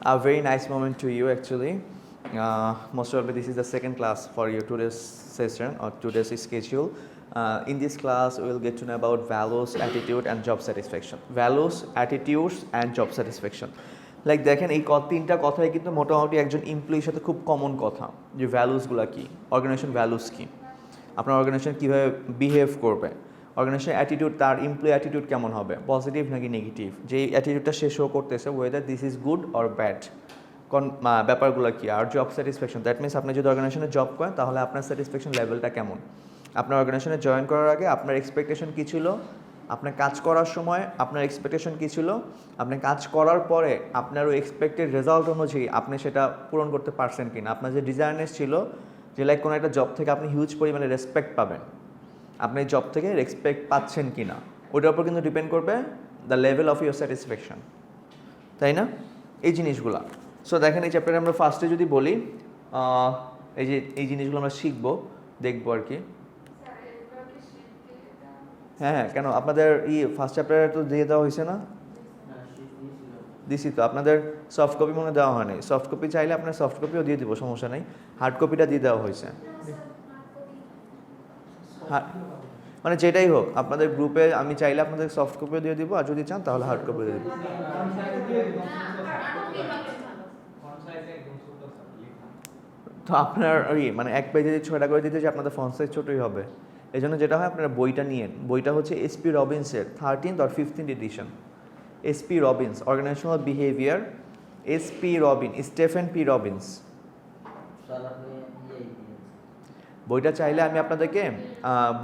A very nice moment to you actually. Most probably this is the second class for your today's session or today's schedule. In this class, we will get to know about values, attitude, and job satisfaction. Values, attitudes, and job satisfaction. Like দেখেন এই তিনটা কথাই কিন্তু মোটামুটি একজন এমপ্লয়ির সাথে খুব common কথা যে ভ্যালুসগুলো কী, অর্গানাইজেশন ভ্যালুস কী, আপনার অর্গানাইজেশন কীভাবে বিহেভ করবে, অর্গানাইজেশন অ্যাটিটিউড, তার এমপ্লয়ি অ্যাটিটিউড কেমন হবে, পজিটিভ নাকি নেগেটিভ, যে অ্যাটিটিউডটা সে শো করতেছে weather this is good or bad, ব্যাপারগুলো কী। আর জব স্যাটিসফ্যাকশন, দ্যাট মিনস আপনি যদি অর্গানাইজেশনে জব করেন তাহলে আপনার স্যাটিসফ্যাকশন লেভেলটা কেমন, আপনার অর্গানাইজেশনে জয়েন করার আগে আপনার এক্সপেকটেশন কী ছিল, আপনার কাজ করার সময় আপনার এক্সপেকটেশন কী ছিল, আপনি কাজ করার পরে আপনার ওই এক্সপেক্টেড রেজাল্ট অনুযায়ী আপনি সেটা পূরণ করতে পারছেন কি না, আপনার যে ডিজায়ারনেস ছিল যে লাইক কোনো একটা জব থেকে আপনি হিউজ পরিমাণে রেসপেক্ট পাবেন, আপনি জব থেকে রেসপেক্ট পাচ্ছেন কি না, ওইটার উপর কিন্তু ডিপেন্ড করবে the level of your satisfaction, তাই না? এই জিনিসগুলো। সো দেখেন এই চ্যাপ্টারে আমরা ফার্স্টে যদি বলি এই জিনিসগুলো আমরা শিখবো, দেখবো আর কি। হ্যাঁ, কেন আপনাদের ফার্স্ট চ্যাপ্টারে তো দিয়ে দেওয়া হয়েছে না? দিছি তো, আপনাদের সফট কপি মনে দেওয়া হয়নি। সফট কপি চাইলে আপনার সফট কপিও দিয়ে দিব, সমস্যা নেই। হার্ড কপিটা দিয়ে দেওয়া হয়েছে, মানে যেটাই হোক আপনাদের গ্রুপে আমি চাইলে আপনাদের সফট কপিও দিয়ে দিব, আর যদি চান তাহলে হার্ড কপি দিয়ে দিব। তো আপনার মানে এক পেজে যদি 6টা করে দিতে যে আপনাদের ফন্ট সাইজ ছোটোই হবে, এই জন্য যেটা হয় আপনারা বইটা নিয়েন। বইটা হচ্ছে এসপি রবিন্সের 13th or 15th edition, SP Robbins, organizational behaviour, SP Robin, Stephen P Robbins. বইটা চাইলে আমি আপনাদেরকে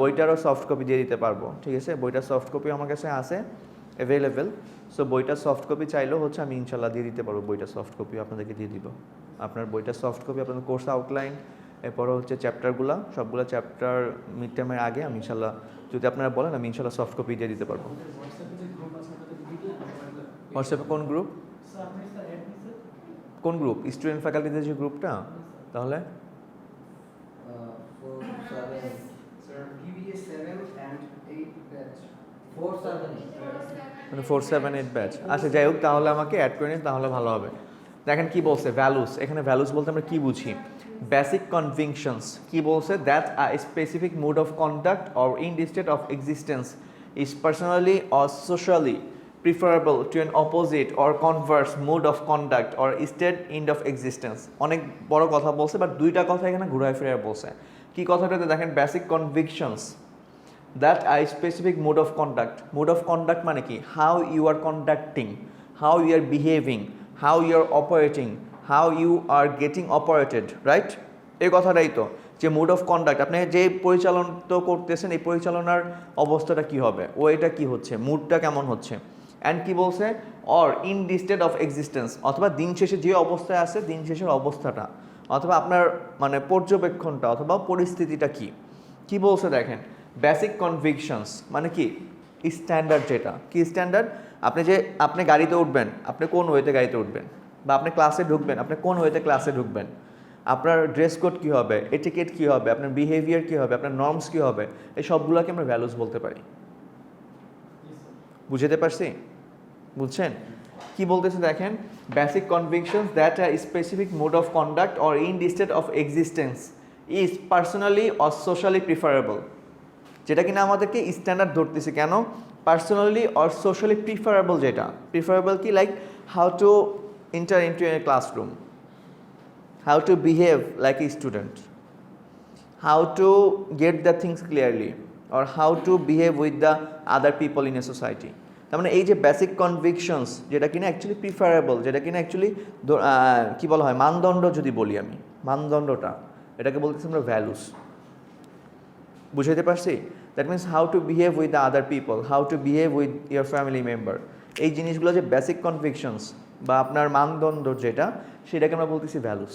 বইটারও সফট কপি দিয়ে দিতে পারবো, ঠিক আছে? বইটার সফট কপি আমার কাছে আছে অ্যাভেলেবেল। সো বইটার সফট কপি চাইলেও হচ্ছে আমি ইনশাল্লাহ দিয়ে দিতে পারবো, বইটার সফট কপি আপনাদেরকে দিয়ে দিব। আপনার বইটার সফট কপি, আপনাদের কোর্স আউটলাইন, এরপরও হচ্ছে চ্যাপ্টারগুলো, সবগুলো চ্যাপ্টার মিড টার্মের আগে আমি ইনশাল্লাহ, যদি আপনারা বলেন আমি ইনশাল্লাহ সফট কপি দিয়ে দিতে পারবো। হোয়াটসঅ্যাপে কোন গ্রুপ? কোন গ্রুপ? স্টুডেন্ট ফ্যাকাল্টিদের যে গ্রুপটা? তাহলে মানে 4-7-8 ব্যাচ। আচ্ছা যাই হোক, তাহলে আমাকে অ্যাড করে নিন, তাহলে ভালো হবে। দেখেন কি বলছে ভ্যালুস। এখানে ভ্যালুস বলতে আমরা কি বুঝি? Basic convictions. কি বলছে? That a specific mode of conduct or in the state of existence is personally or socially preferable to an opposite or converse mood of conduct or state end of existence। অনেক বড় কথা বলছে, but দুইটা কথা এখানে ঘুরায় ফিরে বলছে। কি কথাটাতে দেখেন, basic convictions that I specific mode of conduct. Mode of conduct মানে কি? How you are conducting, how you are behaving, how you are operating, how you are getting operated, right? এই কথাটাই তো, যে মুড অফ কন্ডাক্ট, আপনি যে পরিচালনা করতেছেন এই পরিচালনার অবস্থাটা কি হবে, ওইটা কি হচ্ছে, মুডটা কেমন হচ্ছে। অ্যান্ড কি বলছে? Or in the state of existence, অথবা দিন শেষে যে অবস্থায় আছে দিন শেষের অবস্থাটা, অথবা আপনার মানে পর্যবেক্ষণটা অথবা পরিস্থিতিটা কি। কি বলছে দেখেন, বেসিক কনভিকশনস মানে কি? স্ট্যান্ডার্ড। যেটা কি স্ট্যান্ডার্ড? আপনি গাড়িতে উঠবেন, আপনি কোন ওয়েতে গাড়িতে উঠবেন, বা আপনি ক্লাসে ঢুকবেন, আপনি কোন ওয়েতে ক্লাসে ঢুকবেন, আপনার ড্রেস কোড কী হবে, এটিকেট কী হবে, আপনার বিহেভিয়ার কী হবে, আপনার নর্মস কী হবে, এই সবগুলোকে আমরা ভ্যালুস বলতে পারি। বুঝতে পারছি? বুঝছেন কি বলতেছে দেখেন? Basic convictions that a specific mode of conduct or in the state of existence is personally or socially preferable. যেটা কিনা আমাদেরকে স্ট্যান্ডার্ড ধরতেছে। কেন? Personally or socially preferable. যেটা প্রিফারেবল কি? Like how to enter into a classroom, how to behave like a student, how to get the things clearly, or how to behave with the other people in a society। তার মানে এই যে basic কনভিকশনস, যেটা কিনা actually preferable, যেটা কিনা actually কী বলা হয়, মানদণ্ড যদি বলি আমি, মানদণ্ডটা এটাকে বলতেছি আমরা ভ্যালুস। বুঝাইতে পারছি? That means how to behave with the other people, how to behave with year family member. এই জিনিসগুলো যে বেসিক কনভিকশনস বা আপনার মানদণ্ড যেটা, সেটাকে আমরা বলতেছি ভ্যালুস।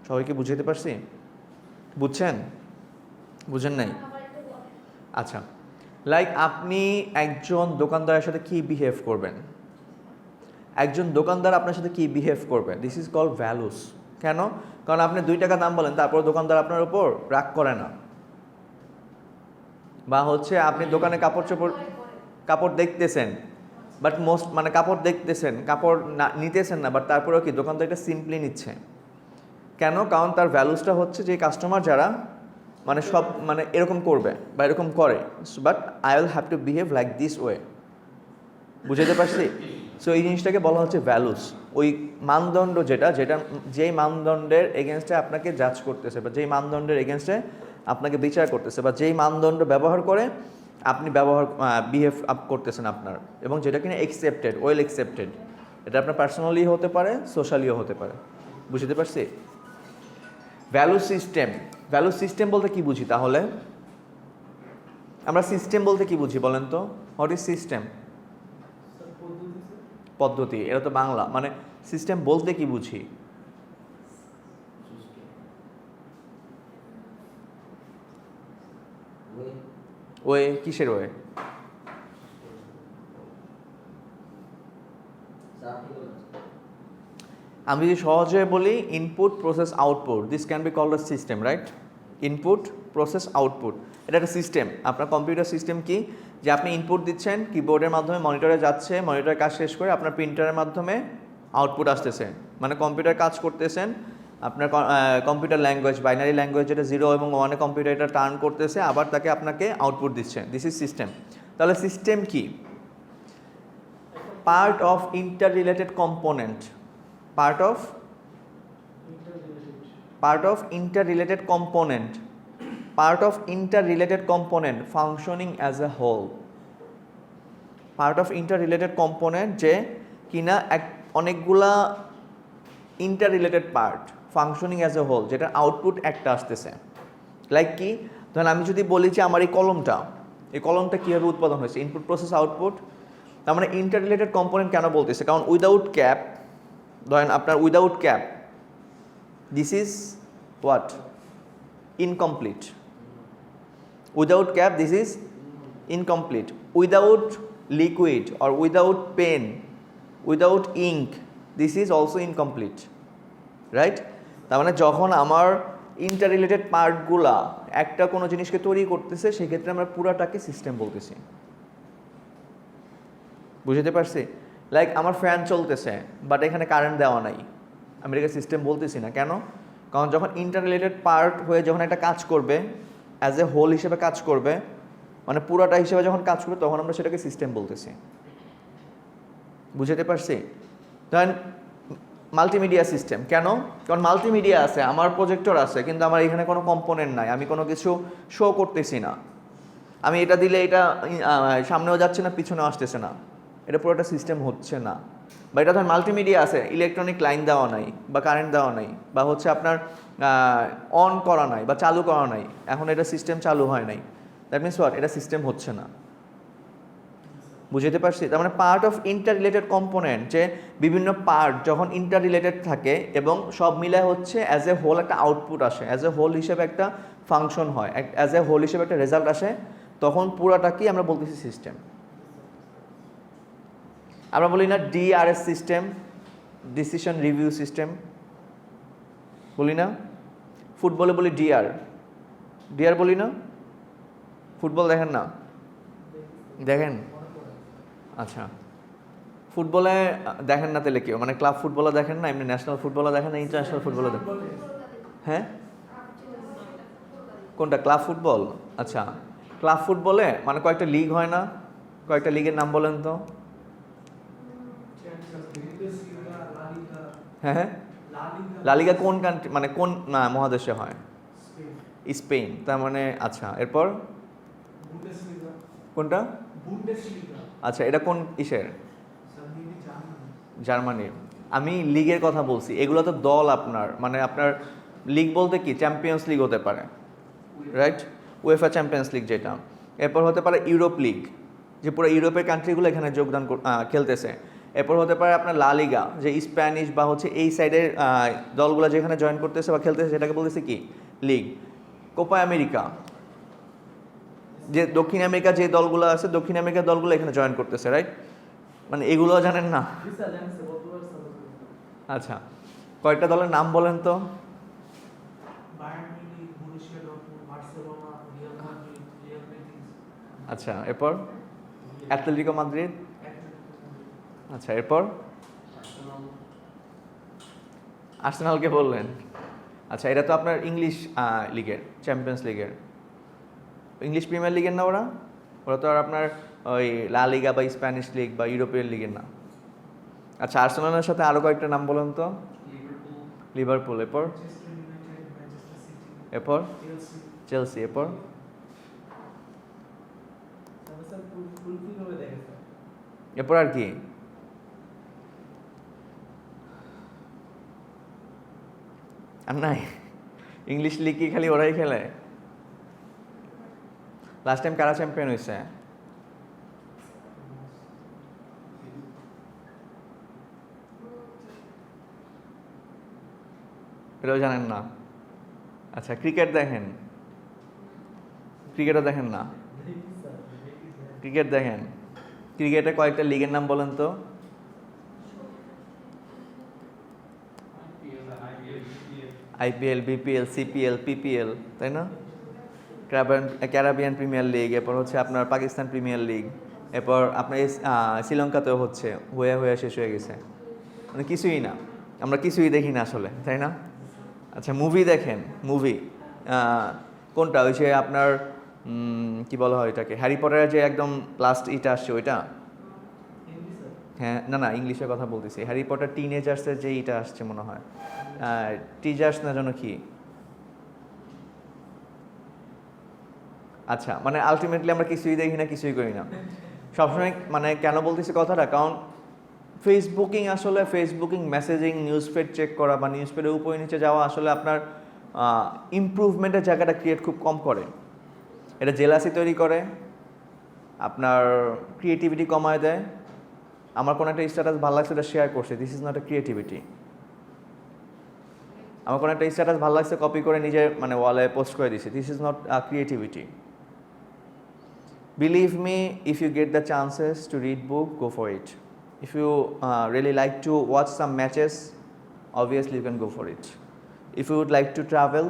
সবাইকে বুঝাইতে পারছি? বুঝছেন? বুঝেন নাই? আচ্ছা, লাইক আপনি একজন দোকানদারের সাথে কি বিহেভ করবেন, একজন দোকানদার আপনার সাথে কি বিহেভ করবে, দিস ইজ কল্ড ভ্যালুস। কেন? কারণ আপনি 2 টাকা দাম বলেন, তারপর দোকানদার আপনার উপর রাগ করে না, বা হচ্ছে আপনি দোকানে কাপড় দেখতেছেন, বাট মোস্ট মানে কাপড় দেখতেছেন, কাপড় না নিতেছেন না, বাট তারপরেও কি দোকানদার এটা সিম্পলি নিচ্ছে কেন? কারণ তার ভ্যালুসটা হচ্ছে যে কাস্টমার যারা মানে সব মানে এরকম করবে বা এরকম করে, but I will have to behave like this way. বুঝাতে পারছি? সো এই জিনিসটাকে বলা হচ্ছে ভ্যালুস। ওই মানদণ্ড যেটা যেটা যেই মানদণ্ডের এগেনস্টে আপনাকে জাজ করতেছে বা যেই মানদণ্ডের এগেনস্টে আপনাকে বিচার করতেছে বা যেই মানদণ্ড ব্যবহার করে আপনি বিহেভ আপ করতেছেন আপনার, এবং যেটা কিনা অ্যাকসেপ্টেড, ওয়েল অ্যাকসেপ্টেড। এটা আপনার পার্সোনালি হতে পারে, সোশ্যালিও হতে পারে। বুঝতে পারছি? ভ্যালু সিস্টেম, ভ্যালু সিস্টেম বলতে কি বুঝি তাহলে? আমরা সিস্টেম বলতে কি বুঝি বলেন তো? What is system? পদ্ধতি। এটা তো বাংলা, মানে সিস্টেম বলতে কি বুঝি? ওয়ে, কিসের ওয়ে? আমি যদি সহজে বলি input process output, this can be called a system, right? Input process output, এটা একটা সিস্টেম। আপনার কম্পিউটার সিস্টেম কি? যে আপনি ইনপুট দিচ্ছেন, কিবোর্ডের মাধ্যমে মনিটরে যাচ্ছে, মনিটরের কাজ শেষ করে আপনার প্রিন্টারের মাধ্যমে আউটপুট আসতেছে, মানে কম্পিউটার কাজ করতেছেন। আপনার কম্পিউটার ল্যাঙ্গুয়েজ, বাইনারি ল্যাঙ্গুয়েজ যেটা 0 এবং 1-এ কম্পিউটার এটা টার্ন করতেছে, আবার তাকে আপনাকে আউটপুট দিচ্ছে। This is system. তাহলে সিস্টেম কি? Part of inter related component, part of interrelated component, part of interrelated component functioning as a whole, part of interrelated component যে কিনা অনেকগুলা interrelated part functioning as a whole, যেটা output একটা আসতেছে। Like কি? ধরেন আমি যদি বলি যে আমার এই কলমটা কীভাবে উৎপাদন হয়েছে, ইনপুট প্রসেস আউটপুট। তার মানে ইন্টাররিলেটেড কম্পোনেন্ট কেন বলতেছে? কারণ উইদাউট ক্যাপ, ধরেন আপনার without cap, this is what? Incomplete. Without cap this is incomplete. Without liquid or without pen, without ink, this is also incomplete, right? তার মানে যখন আমার ইন্টার রিলেটেড পার্টগুলা একটা কোনো জিনিসকে তৈরি করতেছে, সেক্ষেত্রে আমরা পুরাটাকে সিস্টেম বলতেছি। বুঝতে পারছি? লাইক আমার ফ্যান চলতেছে, বাট এখানে কারেন্ট দেওয়া নাই, আমি এটাকে সিস্টেম বলতেছি না। কেন? কারণ যখন ইন্টার রিলেটেড পার্ট হয়ে যখন একটা কাজ করবে, অ্যাজ এ হোল হিসেবে কাজ করবে, মানে পুরাটা হিসেবে যখন কাজ করবে, তখন আমরা সেটাকে সিস্টেম বলতেছি। বুঝতে পারছি? ধরেন মাল্টিমিডিয়া সিস্টেম, কেন? কারণ মাল্টিমিডিয়া আছে, আমার প্রজেক্টর আছে, কিন্তু আমার এখানে কোনো কম্পোনেন্ট নাই, আমি কোনো কিছু শো করতেছি না। আমি এটা দিলে এটা সামনেও যাচ্ছে না, পিছনেও আসতেছে না, এটা পুরোটা সিস্টেম হচ্ছে না। বা এটা ধরেন মাল্টিমিডিয়া আছে, ইলেকট্রনিক লাইন দেওয়া নাই বা কারেন্ট দেওয়া নাই, বা হচ্ছে আপনার অন করা নাই বা চালু করা নাই, এখন এটা সিস্টেম চালু হয় নাই। That means what? এটা সিস্টেম হচ্ছে না। বুঝতে পারছি? তার মানে part of inter related component, যে বিভিন্ন পার্ট যখন ইন্টার রিলেটেড থাকে এবং সব মিলে হচ্ছে অ্যাজ এ হোল একটা আউটপুট আসে, অ্যাজ এ হোল হিসেবে একটা ফাংশন হয়, অ্যাজ এ হোল হিসেবে একটা রেজাল্ট আসে, তখন পুরাটাকেই আমরা বলতেছি সিস্টেম। আমরা বলি না DRS system, decision review system, বলি না? ফুটবলে বলি ডিআর, ডিআর বলি না? ফুটবল দেখেন না? দেখেন? আচ্ছা, ফুটবলে দেখেন না তাহলে কেউ? মানে ক্লাব ফুটবলে দেখেন না, এমনি ন্যাশনাল ফুটবলে দেখেন না, ইন্টারন্যাশনাল ফুটবলে দেখেন? হ্যাঁ, কোনটা? Club football? আচ্ছা, ক্লাব ফুটবলে মানে কয়েকটা লিগ হয় না? কয়েকটা লিগের নাম বলেন তো। হ্যাঁ হ্যাঁ, লালিগা কোন কান্ট্রি, মানে কোন মহাদেশে হয়? স্পেন। তার মানে আচ্ছা, এরপর কোনটা? আচ্ছা, এটা কোন ইসের? জার্মানির। আমি লিগের কথা বলছি, এগুলো তো দল আপনার, মানে আপনার লিগ বলতে কি চ্যাম্পিয়ন্স লিগ হতে পারে, রাইট? উয়েফা চ্যাম্পিয়ন্স লিগ যেটা। এরপর হতে পারে ইউরোপ লিগ, যে পুরো ইউরোপের কান্ট্রিগুলো এখানে যোগদান খেলতেছে। এরপর হতে পারে আপনার লা লিগা, যে স্প্যানিশ বা হচ্ছে এই সাইডের দলগুলো যেখানে জয়েন করতেছে বা খেলতেছে, সেটাকে বলতেছে কি লিগ। কোপা আমেরিকা, যে দক্ষিণ আমেরিকা যে দলগুলো আছে, দক্ষিণ আমেরিকার দলগুলো এখানে জয়েন করতেছে, রাইট? মানে এগুলো জানেন না? আচ্ছা, কয়েকটা দলের নাম বলেন তো। আচ্ছা, এরপর অ্যাটলেটিকো মাদ্রিদ, আচ্ছা এরপর আর্সেনালকে বললেন। আচ্ছা এটা তো আপনার ইংলিশ লিগের, চ্যাম্পিয়ন্স লিগের, ইংলিশ প্রিমিয়ার লিগের না ওরা? ওরা তো আর আপনার ওই লা লিগা বা স্প্যানিশ লিগ বা ইউরোপিয়ান লিগের না। আচ্ছা আর্সেনালের সাথে আরও কয়েকটা নাম বলুন তো। লিভারপুল, এরপর এরপর চেলসি, এরপর এরপর আর কি? আর নাই? ইংলিশ লিগ কি খালি ওরাই খেলে? লাস্ট টাইম কারা চ্যাম্পিয়ন হয়েছে? এটাও জানেন না? আচ্ছা ক্রিকেট দেখেন? ক্রিকেটও দেখেন না? ক্রিকেট দেখেন? ক্রিকেটে কয়েকটা লিগের নাম বলেন তো। আইপিএল, বিপিএল, সিপিএল, পিপিএল, তাই না? ক্যারাবিয়ান প্রিমিয়ার লিগ, এরপর হচ্ছে আপনার পাকিস্তান প্রিমিয়ার লিগ, এরপর আপনার শ্রীলঙ্কাতেও হচ্ছে, হয়ে হয়ে শেষ হয়ে গেছে। মানে কিছুই না, আমরা কিছুই দেখি না আসলে, তাই না? আচ্ছা মুভি দেখেন? মুভি কোনটা? ওই যে আপনার কি বলা হয় এটাকে, হ্যারি পটারের যে একদম লাস্ট ইটা আসছে ওইটা? হ্যাঁ, না না ইংলিশের কথা বলতেছি। হ্যারি পটার টিনেজার্সের যে ইটা আসছে মনে হয়, টিজার্স না যেন কি। আচ্ছা মানে আলটিমেটলি আমরা কিছুই দেখি না, কিছুই করি না সবসময়। মানে কেন বলতেছি কথাটা, কারণ ফেসবুকিং, আসলে facebooking, messaging, news feed check করা বা নিউজ ফিডের উপরে নিচে যাওয়া আসলে আপনার ইমপ্রুভমেন্টের জায়গাটা ক্রিয়েট খুব কম করে। এটা জেলাসি তৈরি করে, আপনার ক্রিয়েটিভিটি কমায় দেয়। আমার কোনো একটা স্ট্যাটাস ভালো লাগছে, এটা শেয়ার করছে, this is not a creativity. আমার কোনো একটা স্ট্যাটাস ভালো লাগছে, কপি করে নিজের মানে ওয়ালে পোস্ট করে দিছে, this is not creativity. Believe me, if you get the chances to read book, go for it. If you really like to watch some matches, obviously you can go for it. If you would like to travel,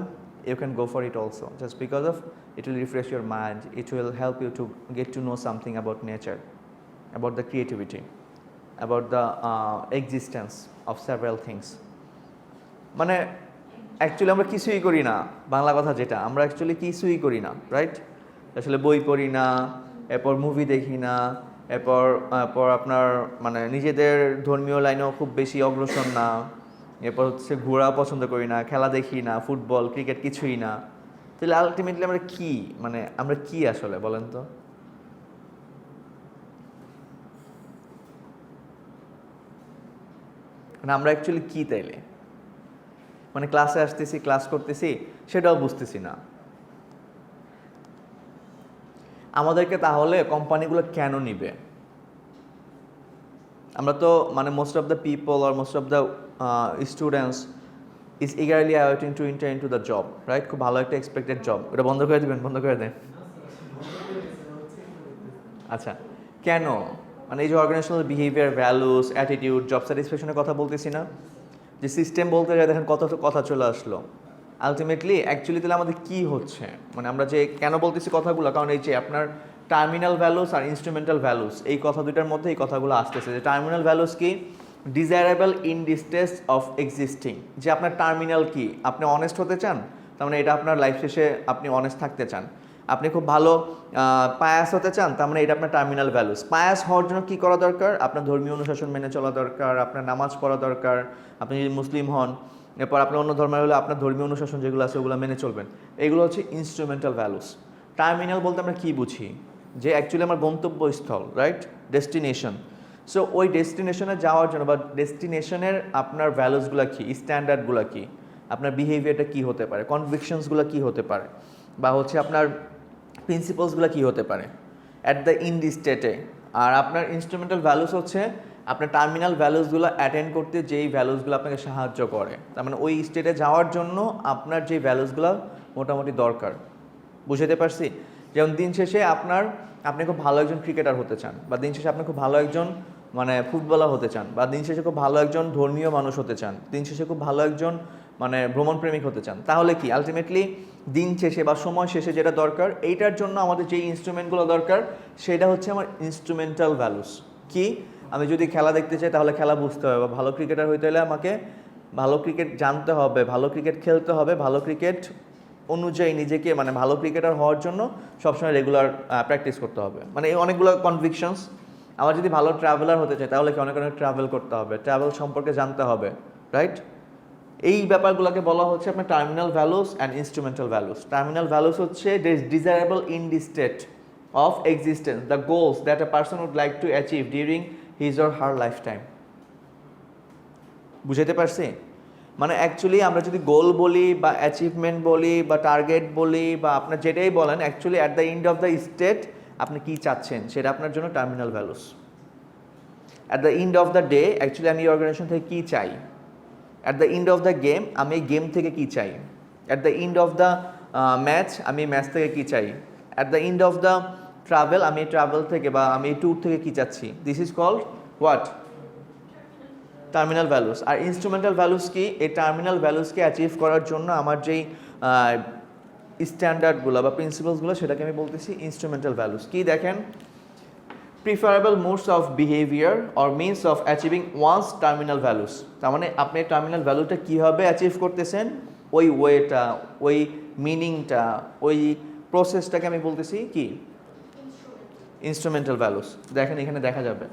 you can go for it also. Just because of it will refresh your mind, it will help you to get to know something about nature, about the creativity, about the existence of several things. মানে actually আমরা কিছুই করি না, বাংলা কথা যেটা, আমরা actually কিছুই করি না, রাইট? আসলে বই পড়ি না, এরপর মুভি দেখি না, এরপর আপনার মানে নিজেদের ধর্মীয় লাইনেও খুব বেশি অগ্রসর না, এরপর হচ্ছে ঘোরা পছন্দ করি না, খেলা দেখি না, ফুটবল ক্রিকেট কিছুই না। তাহলে আলটিমেটলি আমরা কি, মানে আমরা কি আসলে বলেন তো? মানে আমরা অ্যাকচুয়ালি কি তাইলে? মানে ক্লাসে আসতেছি, ক্লাস করতেছি, সেটাও বুঝতেছি না। আমাদেরকে তাহলে কোম্পানিগুলো কেন নিবে? আমরা তো মানে মোস্ট অফ দ্য পিপল আর most of the students is eagerly awaiting to enter into the job, right? খুব ভালো একটা এক্সপেক্টেড জব। ওটা বন্ধ করে দেবেন, বন্ধ করে দেন। আচ্ছা কেন? মানে এই যে organizational behaviour, values, attitude, job স্যাটিসফ্যাকশনের কথা বলতেছি না, যে সিস্টেম বলতে যায়, দেখেন কত কথা চলে আসলো। আলটিমেটলি অ্যাকচুয়ালি তাহলে আমাদের কী হচ্ছে? মানে আমরা যে কেন বলতেছি কথাগুলো, কারণ এই যে আপনার টার্মিনাল ভ্যালুস আর ইনস্ট্রুমেন্টাল ভ্যালুস, এই কথা দুইটার মধ্যে এই কথাগুলো আসতেছে। যে টার্মিনাল ভ্যালুস কি? Desirable in this stage of existing. যে আপনার টার্মিনাল কি? আপনি অনেস্ট হতে চান, তার মানে এটা আপনার লাইফ শেষে আপনি অনেস্ট থাকতে চান। আপনি খুব ভালো পায়াস হতে চান, তার মানে এটা আপনার টার্মিনাল ভ্যালুস। পায়াস হওয়ার জন্য কী করা দরকার? আপনার ধর্মীয় অনুশাসন মেনে চলা দরকার, আপনার নামাজ পড়া দরকার। আপনি যদি মুসলিম হন, এরপর আপনার অন্য ধর্মের হলে আপনার ধর্মীয় অনুশাসন যেগুলো আছে ওগুলো মেনে চলবেন। এগুলো হচ্ছে ইনস্ট্রুমেন্টাল ভ্যালুস। টার্মিনাল বলতে আমরা কী বুঝি? যে অ্যাকচুয়ালি আমার গন্তব্যস্থল, রাইট? ডেস্টিনেশন। সো ওই ডেস্টিনেশনে যাওয়ার জন্য বা ডেস্টিনেশনের আপনার ভ্যালুসগুলো কী, স্ট্যান্ডার্ডগুলো কী, আপনার বিহেভিয়ারটা কী হতে পারে, কনভিকশনসগুলো কী হতে পারে, বা হচ্ছে আপনার প্রিন্সিপালসগুলো কী হতে পারে অ্যাট দ্য ইন দি স্টেটে। আর আপনার ইনস্ট্রুমেন্টাল ভ্যালুস হচ্ছে আপনার টার্মিনাল ভ্যালুসগুলো অ্যাটেন্ড করতে যেই ভ্যালুসগুলো আপনাকে সাহায্য করে। তার মানে ওই স্টেটে যাওয়ার জন্য আপনার যে ভ্যালুসগুলো মোটামুটি দরকার। বুঝতে পারছি? যেমন দিন শেষে আপনি খুব ভালো একজন ক্রিকেটার হতে চান, বা দিন শেষে আপনি খুব ভালো একজন মানে ফুটবলার হতে চান, বা দিন শেষে খুব ভালো একজন ধর্মীয় মানুষ হতে চান, দিন শেষে খুব ভালো একজন মানে ভ্রমণপ্রেমিক হতে চান। তাহলে কি আলটিমেটলি দিন শেষে বা সময় শেষে যেটা দরকার, এইটার জন্য আমাদের যেই ইনস্ট্রুমেন্টগুলো দরকার সেটা হচ্ছে আমার ইনস্ট্রুমেন্টাল ভ্যালুস। কি? আমি যদি খেলা দেখতে চাই তাহলে খেলা বুঝতে হবে, বা ভালো ক্রিকেটার হইতে হলে আমাকে ভালো ক্রিকেট জানতে হবে, ভালো ক্রিকেট খেলতে হবে, ভালো ক্রিকেট অনুযায়ী নিজেকে মানে ভালো ক্রিকেটার হওয়ার জন্য সবসময় রেগুলার প্র্যাকটিস করতে হবে। মানে এই অনেকগুলো কনভিকশনস। আবার যদি ভালো ট্রাভেলার হতে চাই তাহলে কি অনেক অনেক ট্রাভেল করতে হবে, ট্রাভেল সম্পর্কে জানতে হবে, রাইট? এই ব্যাপারগুলোকে বলা হচ্ছে আপনার terminal values and instrumental values. Terminal values হচ্ছে desirable in the state of existence, the goals that a person would like to achieve during his or her lifetime. বুঝাতে পারছি? মানে অ্যাকচুয়ালি আমরা যদি গোল বলি বা অ্যাচিভমেন্ট বলি বা টার্গেট বলি বা আপনার যেটাই বলেন, actually at the end of the state আপনি কী চাচ্ছেন সেটা আপনার জন্য terminal values. At the end of the day actually আমি এই অর্গানাইজেশন থেকে কী চাই, at the end of the game আমি এই গেম থেকে কী চাই, at the end of the match আমি ম্যাচ থেকে কী চাই, at the end of the travel আমি ট্রাভেল থেকে বা আমি ট্যুর থেকে কী চাচ্ছি। This is called what? Terminal values. আর ইনস্ট্রুমেন্টাল ভ্যালুস কি? এই টার্মিনাল ভ্যালুসকে অ্যাচিভ করার জন্য আমার যেই স্ট্যান্ডার্ডগুলো বা প্রিন্সিপালসগুলো সেটাকে আমি বলতেছি ইনস্ট্রুমেন্টাল ভ্যালুস। কি দেখেন, preferable modes of behaviour or means of achieving one's terminal values. তার মানে আপনি টার্মিনাল ভ্যালুটা কীভাবে অ্যাচিভ করতেছেন, ওই ওয়েটা, ওই মিনিংটা, ওই প্রসেসটাকে আমি বলতেছি কি ইনস্ট্রুমেন্টাল ভ্যালুস। দেখেন এখানে দেখা যাবে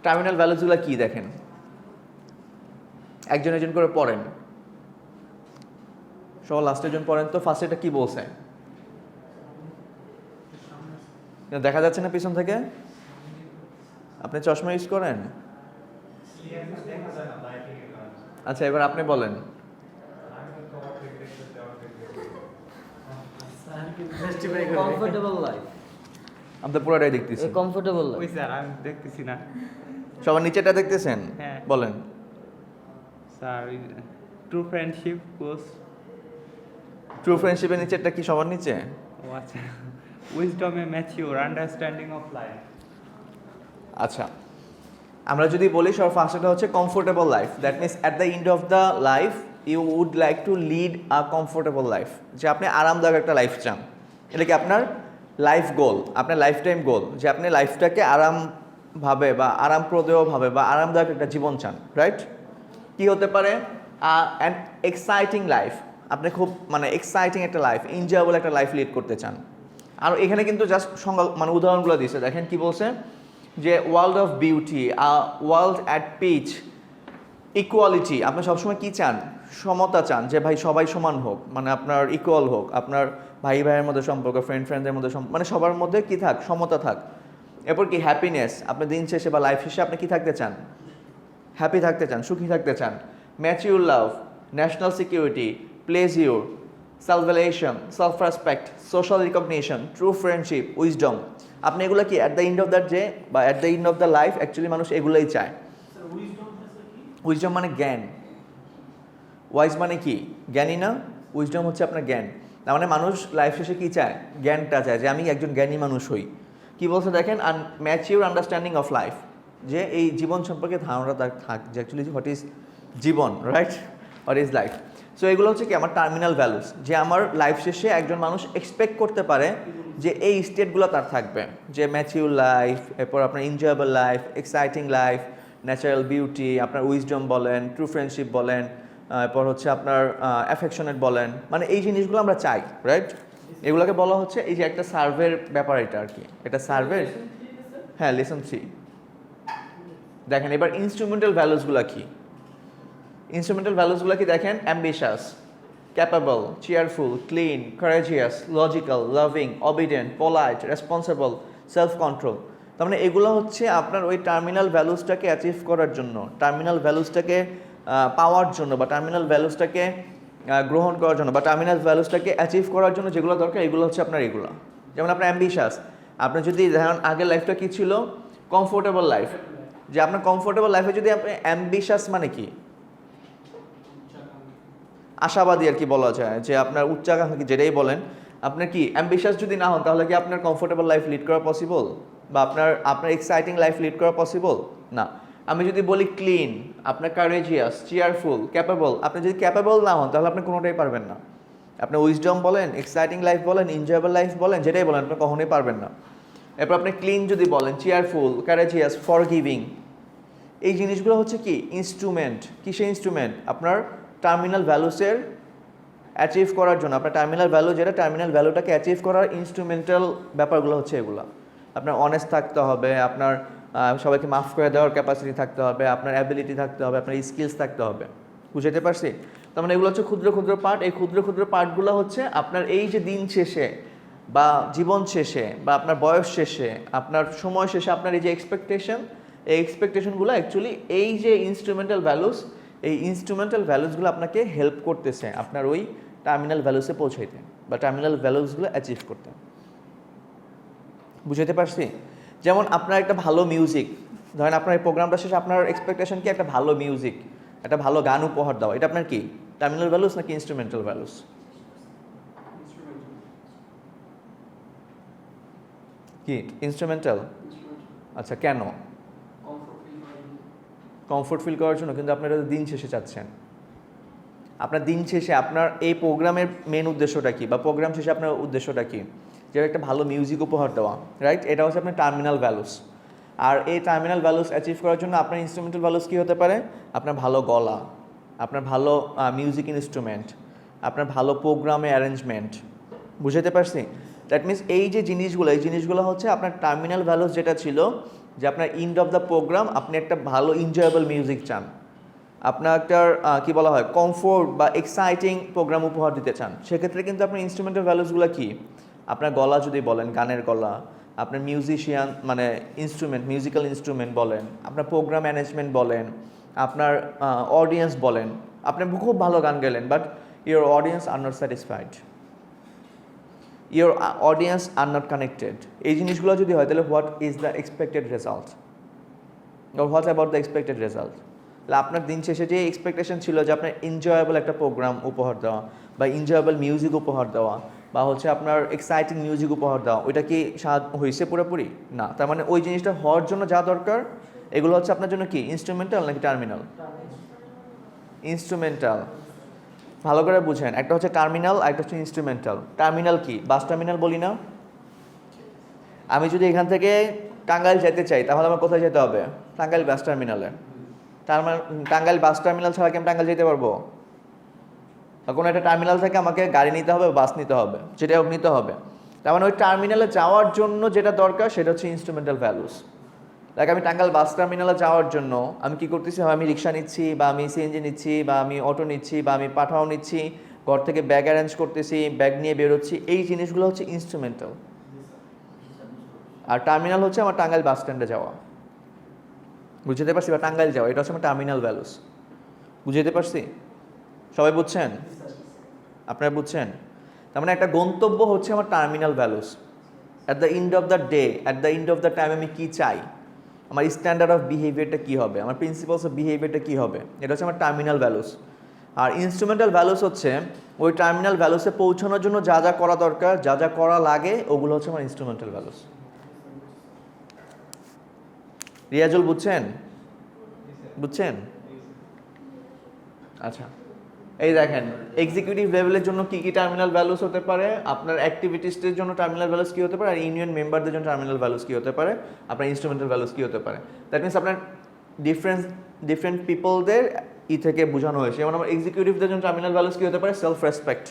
টার্মিনাল ভ্যালুসগুলো কি, দেখেন একজন একজন করে পড়েন, সব লাস্টের জন পড়েন তো। ফার্স্ট এটা কি বলছে দেখা যাচ্ছে না পিছন থেকে? আপনি চশমা ইউজ করেন? আচ্ছা এবার আপনি বলেন। Comfortable life. আমি তো পুরোটাই দেখতেছি। কমফোর্টেবল ওই স্যার আমি দেখতেছি না সবার নিচেটা দেখতেছেন? হ্যাঁ। বলেন। Sir true friendship course. True ফ্রেন্ডশিপের নিচেরটা কি সবার নিচে? ও আচ্ছা, wisdom a mature understanding of life. আচ্ছা আমরা যদি বলি সব ফার্স্টটা হচ্ছে comfortable life, that means at the end of the life you would like to lead a comfortable life, যে আপনি আরামদায়ক একটা লাইফ চান। এটা কি আপনার লাইফ গোল, আপনার লাইফ টাইম গোল, যে আপনি লাইফটাকে আরামভাবে বা আরামপ্রদেয়ভাবে বা আরামদায়ক একটা জীবন চান, রাইট? কি হতে পারে? অ্যান এক্সাইটিং লাইফ, আপনি খুব মানে এক্সাইটিং একটা লাইফ, এনজয়েবল একটা লাইফ লিড করতে চান। আর এখানে কিন্তু জাস্ট সংজ্ঞা মানে উদাহরণগুলো দিয়েছে, দেখেন কি বলছে, যে world of beauty, world at peace, equality, আপনি সবসময় কি চান? সমতা চান, যে ভাই সবাই সমান হোক, মানে আপনার ইকুয়াল হোক, আপনার ভাই ভাইয়ের মধ্যে সম্পর্ক, ফ্রেন্ডদের মধ্যে মানে সবার মধ্যে কি থাক? সমতা থাক। এরপর কি হ্যাপিনেস, আপনি দিন শেষে বা লাইফ শেষে আপনি কি থাকতে চান? হ্যাপি থাকতে চান, সুখী থাকতে চান। Mature love, national security, pleasure, salvation, self respect, social recognition, true friendship, wisdom. আপনি এগুলো কি at the end of the day বা at the end of the life actually মানুষ এগুলোই চায়। উইজডম মানে জ্ঞান, ওয়াইজ মানে কি? জ্ঞানী না? উইজডম হচ্ছে আপনার জ্ঞান। তার মানে মানুষ লাইফ শেষে কি চায়? জ্ঞানটা চায়, যে আমি একজন জ্ঞানী মানুষ হই। কি বলছে দেখেন, ম্যাচিউর আন্ডারস্ট্যান্ডিং অফ লাইফ, যে এই জীবন সম্পর্কে ধারণা তার থাক, যে অ্যাকচুয়ালি হোয়াট ইজ জীবন, right? What is life. So এগুলো হচ্ছে কি আমার টার্মিনাল ভ্যালুস, যে আমার লাইফ শেষে একজন মানুষ এক্সপেক্ট করতে পারে যে এই স্টেটগুলো তার থাকবে, যে ম্যাচিউর লাইফ, এরপর আপনার enjoyable life, exciting life, natural beauty, আপনার উইজডম বলেন, ট্রু ফ্রেন্ডশিপ বলেন, এরপর হচ্ছে আপনার অ্যাফেকশনেট বলেন, মানে এই জিনিসগুলো আমরা চাই, রাইট? এগুলোকে বলা হচ্ছে এই যে একটা সার্ভের ব্যাপার, এটা আর কি, এটা সার্ভে। হ্যাঁ, লেসন 3 দেখেন। এবার ইনস্ট্রুমেন্টাল ভ্যালুসগুলো কি? ইনস্ট্রুমেন্টাল ভ্যালুসগুলো কি দেখেন, ambitious, capable, cheerful, clean, courageous, logical, loving, obedient, polite, responsible, self control. তার মানে এগুলো হচ্ছে আপনার ওই টার্মিনাল ভ্যালুসটাকে অ্যাচিভ করার জন্য, টার্মিনাল ভ্যালুসটাকে পাওয়ার জন্য, বা টার্মিনাল ভ্যালুসটাকে গ্রহণ করার জন্য, বা টার্মিনাল ভ্যালুসটাকে অ্যাচিভ করার জন্য যেগুলো দরকার, এগুলো হচ্ছে আপনার এগুলো। যেমন আপনার অ্যাম্বিশাস, আপনি যদি ধরেন আগের লাইফটা কী ছিল? Comfortable life. যে আপনার কমফোর্টেবল লাইফে যদি আপনি অ্যাম্বিশাস মানে কি? আশাবাদী আর কি বলা যায়, যে আপনার উচ্চাকাঙ্ক্ষী যেটাই বলেন, আপনার কি অ্যাম্বিশাস যদি না হন তাহলে কি আপনার কমফোর্টেবল লাইফ লিড করা পসিবল, বা আপনার এক্সাইটিং লাইফ লিড করা পসিবল না। আমি যদি বলি ক্লিন, আপনার কারেজিয়াস, চেয়ারফুল, ক্যাপেবল, আপনি যদি ক্যাপেবল না হন তাহলে আপনি কোনোটাই পারবেন না। আপনি উইজডম বলেন, এক্সাইটিং লাইফ বলেন, এনজয়েবল লাইফ বলেন, যেটাই বলেন আপনি কখনোই পারবেন না। এরপর আপনি ক্লিন যদি বলেন, চেয়ারফুল, কারেজিয়াস, ফরগিভিং, এই জিনিসগুলো হচ্ছে কি ইনস্ট্রুমেন্ট। কিসের ইনস্ট্রুমেন্ট? আপনার টার্মিনাল ভ্যালুসের অ্যাচিভ করার জন্য, আপনার টার্মিনাল ভ্যালু যেটা, টার্মিনাল ভ্যালুটাকে অ্যাচিভ করার ইনস্ট্রুমেন্টাল ব্যাপারগুলো হচ্ছে এগুলো। আপনার অনেস্ট থাকতে হবে, আপনার সবাইকে মাফ করে দেওয়ার ক্যাপাসিটি থাকতে হবে, আপনার অ্যাবিলিটি থাকতে হবে, আপনার স্কিলস থাকতে হবে। বুঝতে পারছি? তার মানে এগুলো হচ্ছে ক্ষুদ্র ক্ষুদ্র পার্ট। এই ক্ষুদ্র ক্ষুদ্র পার্টগুলো হচ্ছে আপনার এই যে দিন শেষে বা জীবন শেষে বা আপনার বয়স শেষে, আপনার সময় শেষে আপনার এই যে এক্সপেকটেশন, এই এক্সপেকটেশনগুলো অ্যাকচুয়ালি এই যে ইনস্ট্রুমেন্টাল ভ্যালুস, এই ইনস্ট্রুমেন্টাল ভ্যালুসগুলো আপনাকে হেল্প করতেছে আপনার ওই টার্মিনাল ভ্যালুসে পৌঁছাইতে বা টার্মিনাল ভ্যালুসগুলো অ্যাচিভ করতে। বুঝতে পারছি? যেমন আপনার একটা ভালো মিউজিক, ধরেন আপনার এই প্রোগ্রামটা শেষে আপনার এক্সপেকটেশন কি একটা ভালো মিউজিক, একটা ভালো গান উপহার দেওয়া, এটা আপনার কি টার্মিনাল ভ্যালুস নাকি ইনস্ট্রুমেন্টাল ভ্যালুস? কি ইনস্ট্রুমেন্টাল? আচ্ছা, কেন? কমফোর্ট ফিল করার জন্য। কিন্তু আপনারা দিন শেষে চাচ্ছেন, আপনার দিন শেষে আপনার এই প্রোগ্রামের মেন উদ্দেশ্যটা কি, বা প্রোগ্রাম শেষে আপনার উদ্দেশ্যটা কি? যে একটা ভালো মিউজিক উপহার দেওয়া, রাইট? এটা হচ্ছে আপনার টার্মিনাল ভ্যালুস। আর এই টার্মিনাল ভ্যালুস অ্যাচিভ করার জন্য আপনার ইনস্ট্রুমেন্টাল ভ্যালুস কী হতে পারে? আপনার ভালো গলা, আপনার ভালো মিউজিক ইনস্ট্রুমেন্ট, আপনার ভালো প্রোগ্রামে অ্যারেঞ্জমেন্ট। বুঝতে পারছি? দ্যাট মিনস এই যে জিনিসগুলো, এই জিনিসগুলো হচ্ছে আপনার টার্মিনাল ভ্যালুস যেটা ছিল, যে আপনার এন্ড অফ দ্য প্রোগ্রাম আপনি একটা ভালো এনজয়েবল মিউজিক চান, আপনার একটা কী বলা হয় কমফোর্ট বা এক্সাইটিং প্রোগ্রাম উপহার দিতে চান, সেক্ষেত্রে কিন্তু আপনার ইনস্ট্রুমেন্টাল ভ্যালুসগুলো কি? আপনার গলা যদি বলেন, গানের গলা, আপনার মিউজিশিয়ান মানে ইনস্ট্রুমেন্ট, মিউজিক্যাল ইনস্ট্রুমেন্ট বলেন, আপনার প্রোগ্রাম ম্যানেজমেন্ট বলেন, আপনার অডিয়েন্স বলেন, আপনি খুব ভালো গান গেলেন but your audience are not satisfied, your audience are not connected, এই জিনিসগুলো যদি হয় তাহলে what is the expected result, what about the expected result? তাহলে আপনার দিন শেষে যে এক্সপেকটেশন ছিল যে আপনার এনজয়েবল একটা প্রোগ্রাম উপহার দেওয়া বা এনজয়েবল মিউজিক উপহার দেওয়া বা হচ্ছে আপনার এক্সাইটিং মিউজিক উপহার দেওয়া, ওইটা কি হয়েছে পুরোপুরি? না। তার মানে ওই জিনিসটা হওয়ার জন্য যা দরকার এগুলো হচ্ছে আপনার জন্য কি ইনস্ট্রুমেন্টাল নাকি টার্মিনাল? ইনস্ট্রুমেন্টাল। ভালো করে বুঝেন, একটা হচ্ছে টার্মিনাল আর একটা হচ্ছে ইনস্ট্রুমেন্টাল। টার্মিনাল কি? বাস টার্মিনাল বলি না? আমি যদি এখান থেকে টাঙ্গাইল যেতে চাই তাহলে আমার কোথায় যেতে হবে? টাঙ্গাইল বাস টার্মিনালে। টাঙ্গাইল বাস টার্মিনাল ছাড়া কি আমি টাঙ্গাইল যেতে পারবো? বা কোনো একটা টার্মিনাল থেকে আমাকে গাড়ি নিতে হবে, বাস নিতে হবে, যেটা হোক নিতে হবে। তার মানে ওই টার্মিনালে যাওয়ার জন্য যেটা দরকার সেটা হচ্ছে ইনস্ট্রুমেন্টাল ভ্যালুস। লাইক আমি টাঙ্গাইল বাস টার্মিনালে যাওয়ার জন্য আমি কি করতেছি? হয় আমি রিক্সা নিচ্ছি, বা আমি সিএনজি নিচ্ছি, বা আমি অটো নিচ্ছি, বা আমি পাঠাও নিচ্ছি, ঘর থেকে ব্যাগ অ্যারেঞ্জ করতেছি, ব্যাগ নিয়ে বেরোচ্ছি, এই জিনিসগুলো হচ্ছে ইনস্ট্রুমেন্টাল। আর টার্মিনাল হচ্ছে আমার টাঙ্গাইল বাস স্ট্যান্ডে যাওয়া, বুঝতে পারছি, বা টাঙ্গাইল যাওয়া, এটা হচ্ছে আমার টার্মিনাল ভ্যালুস। বুঝতে পারছি? সবাই বুঝছেন? আপনারা বুঝছেন? তার মানে একটা গন্তব্য হচ্ছে আমার terminal values. At the end of the day, at the end of the time আমি কী চাই, আমার স্ট্যান্ডার্ড অফ বিহেভিয়ারটা কী হবে, আমার প্রিন্সিপালস অফ বিহেভিয়ারটা কী হবে, এটা হচ্ছে আমার টার্মিনাল ভ্যালুস। আর ইনস্ট্রুমেন্টাল ভ্যালুস হচ্ছে ওই টার্মিনাল ভ্যালুসে পৌঁছানোর জন্য যা যা করা দরকার, যা যা করা লাগে, ওগুলো হচ্ছে আমার ইনস্ট্রুমেন্টাল ভ্যালুস। রিয়াজুল বুঝছেন? বুঝছেন? আচ্ছা, এই দেখেন এক্সিকিউটিভ লেভেলের জন্য কী কী টার্মিনাল ভ্যালুস হতে পারে, আপনার অ্যাক্টিভিটিসদের জন্য টার্মিনাল ভ্যালুস কী হতে পারে, আর ইউনিয়ন মেম্বারদের জন্য টার্মিনাল ভ্যালুস কী হতে পারে, আপনার ইনস্ট্রুমেন্টাল ভ্যালুস কী হতে পারে। দ্যাট মিনস আপনার ডিফারেন্ট পিপলদের থেকে বোঝানো হয়েছে। যেমন আমার এক্সিকিউটিভদের জন্য টার্মিনাল ভ্যালুস কী হতে পারে? Self respect.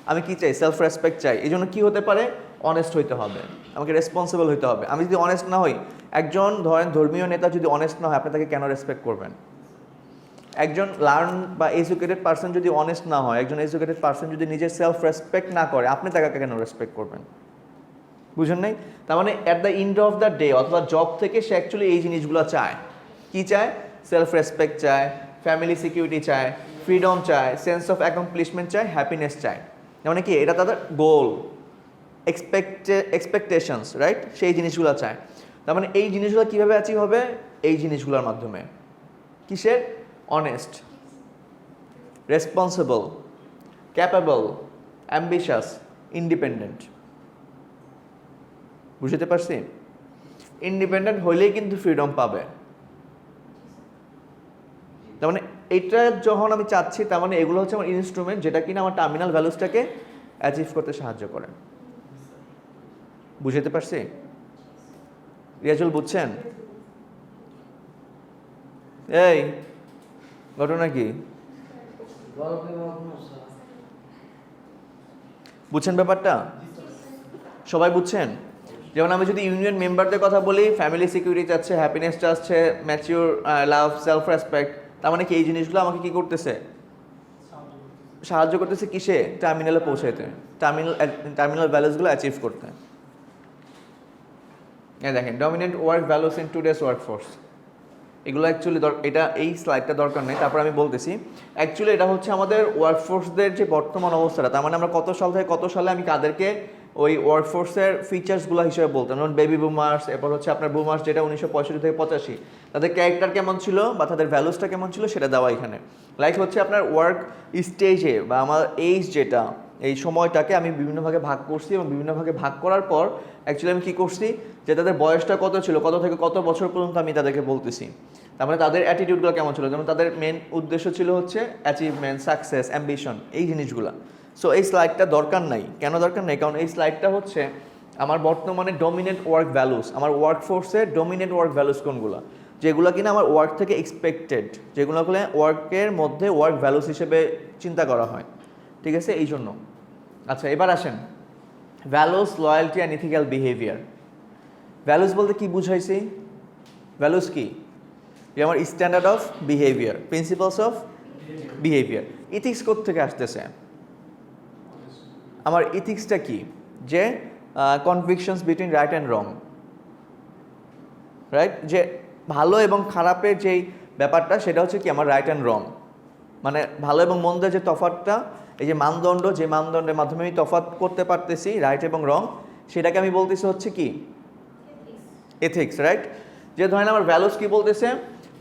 আমি কী চাই? সেলফ রেসপেক্ট চাই। এই জন্য কী হতে পারে? অনেস্ট হইতে হবে, আমাকে রেসপন্সিবল হইতে হবে। আমি যদি অনেস্ট না হই, একজন ধরেন ধর্মীয় নেতা যদি অনেস্ট না হয়, আপনি তাকে কেন রেসপেক্ট করবেন? একজন লার্ন বা এডুকেটেড পার্সন যদি অনেস্ট না হয়, একজন এডুকেটেড পার্সন যদি নিজের সেলফ রেসপেক্ট না করে, আপনি তাকে কেন রেসপেক্ট করবেন? বুঝেন নাই? তার মানে at the end of the day অথবা জব থেকে সে অ্যাকচুয়ালি এই জিনিসগুলো চায়। কি চায়? সেলফ রেসপেক্ট চায়, ফ্যামিলি সিকিউরিটি চায়, ফ্রিডম চায়, সেন্স অফ অ্যাকমপ্লিশমেন্ট চায়, হ্যাপিনেস চায়। মানে কি এটা তাদের গোল, এক্সপেকটেশনস, রাইট? সেই জিনিসগুলো চায়। তার মানে এই জিনিসগুলো কীভাবে অ্যাচিভ হবে? এই জিনিসগুলোর মাধ্যমে। কিসের? Honest, responsible, capable, ambitious, independent. বুঝতে পারছি? ইন্ডিপেন্ডেন্ট হইলেই কিন্তু ফ্রিডম পাবে। তার মানে এটা যখন আমি চাচ্ছি, তার মানে এগুলো হচ্ছে আমার ইনস্ট্রুমেন্ট, যেটা কিনা আমার টার্মিনাল ভ্যালুসটাকে অ্যাচিভ করতে সাহায্য করে। বুঝতে পারছি? রিয়াজুল বুঝছেন? এই ঘটনা কি? বুঝছেন ব্যাপারটা? সবাই বুঝছেন? যেমন আমি যদি ইউনিয়ন মেম্বারদের কথা বলি, ফ্যামিলি সিকিউরিটি চাচ্ছে, হ্যাপিনেস চাচ্ছে, ম্যাচিওর লাভ, সেলফ রেসপেক্ট, তার মানে কি এই জিনিসগুলো আমাকে কি করতেছে? সাহায্য করতেছে কিসে? টার্মিনালে পৌঁছাইতে, টার্মিনাল ভ্যালুসগুলো অ্যাচিভ করতে। দেখেন, dominant work values in today's workforce, এগুলো অ্যাকচুয়ালি এটা এই স্লাইডটা দরকার নেই, তারপর আমি বলতেছি। অ্যাকচুয়ালি এটা হচ্ছে আমাদের ওয়ার্কফোর্সদের যে বর্তমান অবস্থাটা, তার মানে আমরা কত সাল থেকে কত সালে আমি কাদেরকে ওই ওয়ার্কফোর্সের ফিচার্সগুলো হিসেবে বলতাম, যেমন বেবি বুমার্স, এরপর হচ্ছে আপনার বুমার্স যেটা 1965 থেকে 85, তাদের ক্যারেক্টার কেমন ছিল বা তাদের ভ্যালুসটা কেমন ছিল সেটা দেওয়া এখানে। লাইক হচ্ছে আপনার ওয়ার্ক স্টেজে বা আমার এইজ যেটা, এই সময়টাকে আমি বিভিন্ন ভাগে ভাগ করছি এবং বিভিন্ন ভাগে ভাগ করার পর অ্যাকচুয়ালি আমি কী করছি যে তাদের বয়সটা কত ছিল, কত থেকে কত বছর পর্যন্ত আমি তাদেরকে বলতেছি। তার মানে তাদের অ্যাটিটিউডগুলো কেমন ছিল, যেমন তাদের মেন উদ্দেশ্য ছিল হচ্ছে অ্যাচিভমেন্ট, সাকসেস, অ্যাম্বিশন, এই জিনিসগুলো। সো এই স্লাইডটা দরকার নাই। কেন দরকার নেই? কারণ এই স্লাইডটা হচ্ছে আমার বর্তমানে ডমিনেন্ট ওয়ার্ক ভ্যালুস, আমার ওয়ার্কফোর্সের ডমিনেন্ট ওয়ার্ক ভ্যালুস কোনগুলো, যেগুলো কিনা আমার ওয়ার্ক থেকে এক্সপেক্টেড, যেগুলো হলে ওয়ার্কের মধ্যে ওয়ার্ক ভ্যালুস হিসেবে চিন্তা করা হয়। ঠিক আছে, এই জন্য। আচ্ছা, এবার আসেন values, loyalty and ethical behaviour. Values বলতে কি বুঝাইছি? ভ্যালুস কি? যে আমার standard of behaviour, principles of behaviour. Ethics কোত্থেকে আসতেছে? আমার ইথিক্সটা কি? যে কনভিকশনস between right and wrong, right? যে ভালো এবং খারাপের যেই ব্যাপারটা সেটা হচ্ছে কি আমার রাইট অ্যান্ড রং, মানে ভালো এবং মন্দের যে তফাৎটা, এই যে মানদণ্ড, যে মানদণ্ডের মাধ্যমে আমি তফাৎ করতে পারতেছি রাইট এবং রং, সেটাকে আমি বলতেছি হচ্ছে কি এথিক্স, রাইট? যে ধরেন আমার ভ্যালুস কি বলতেছে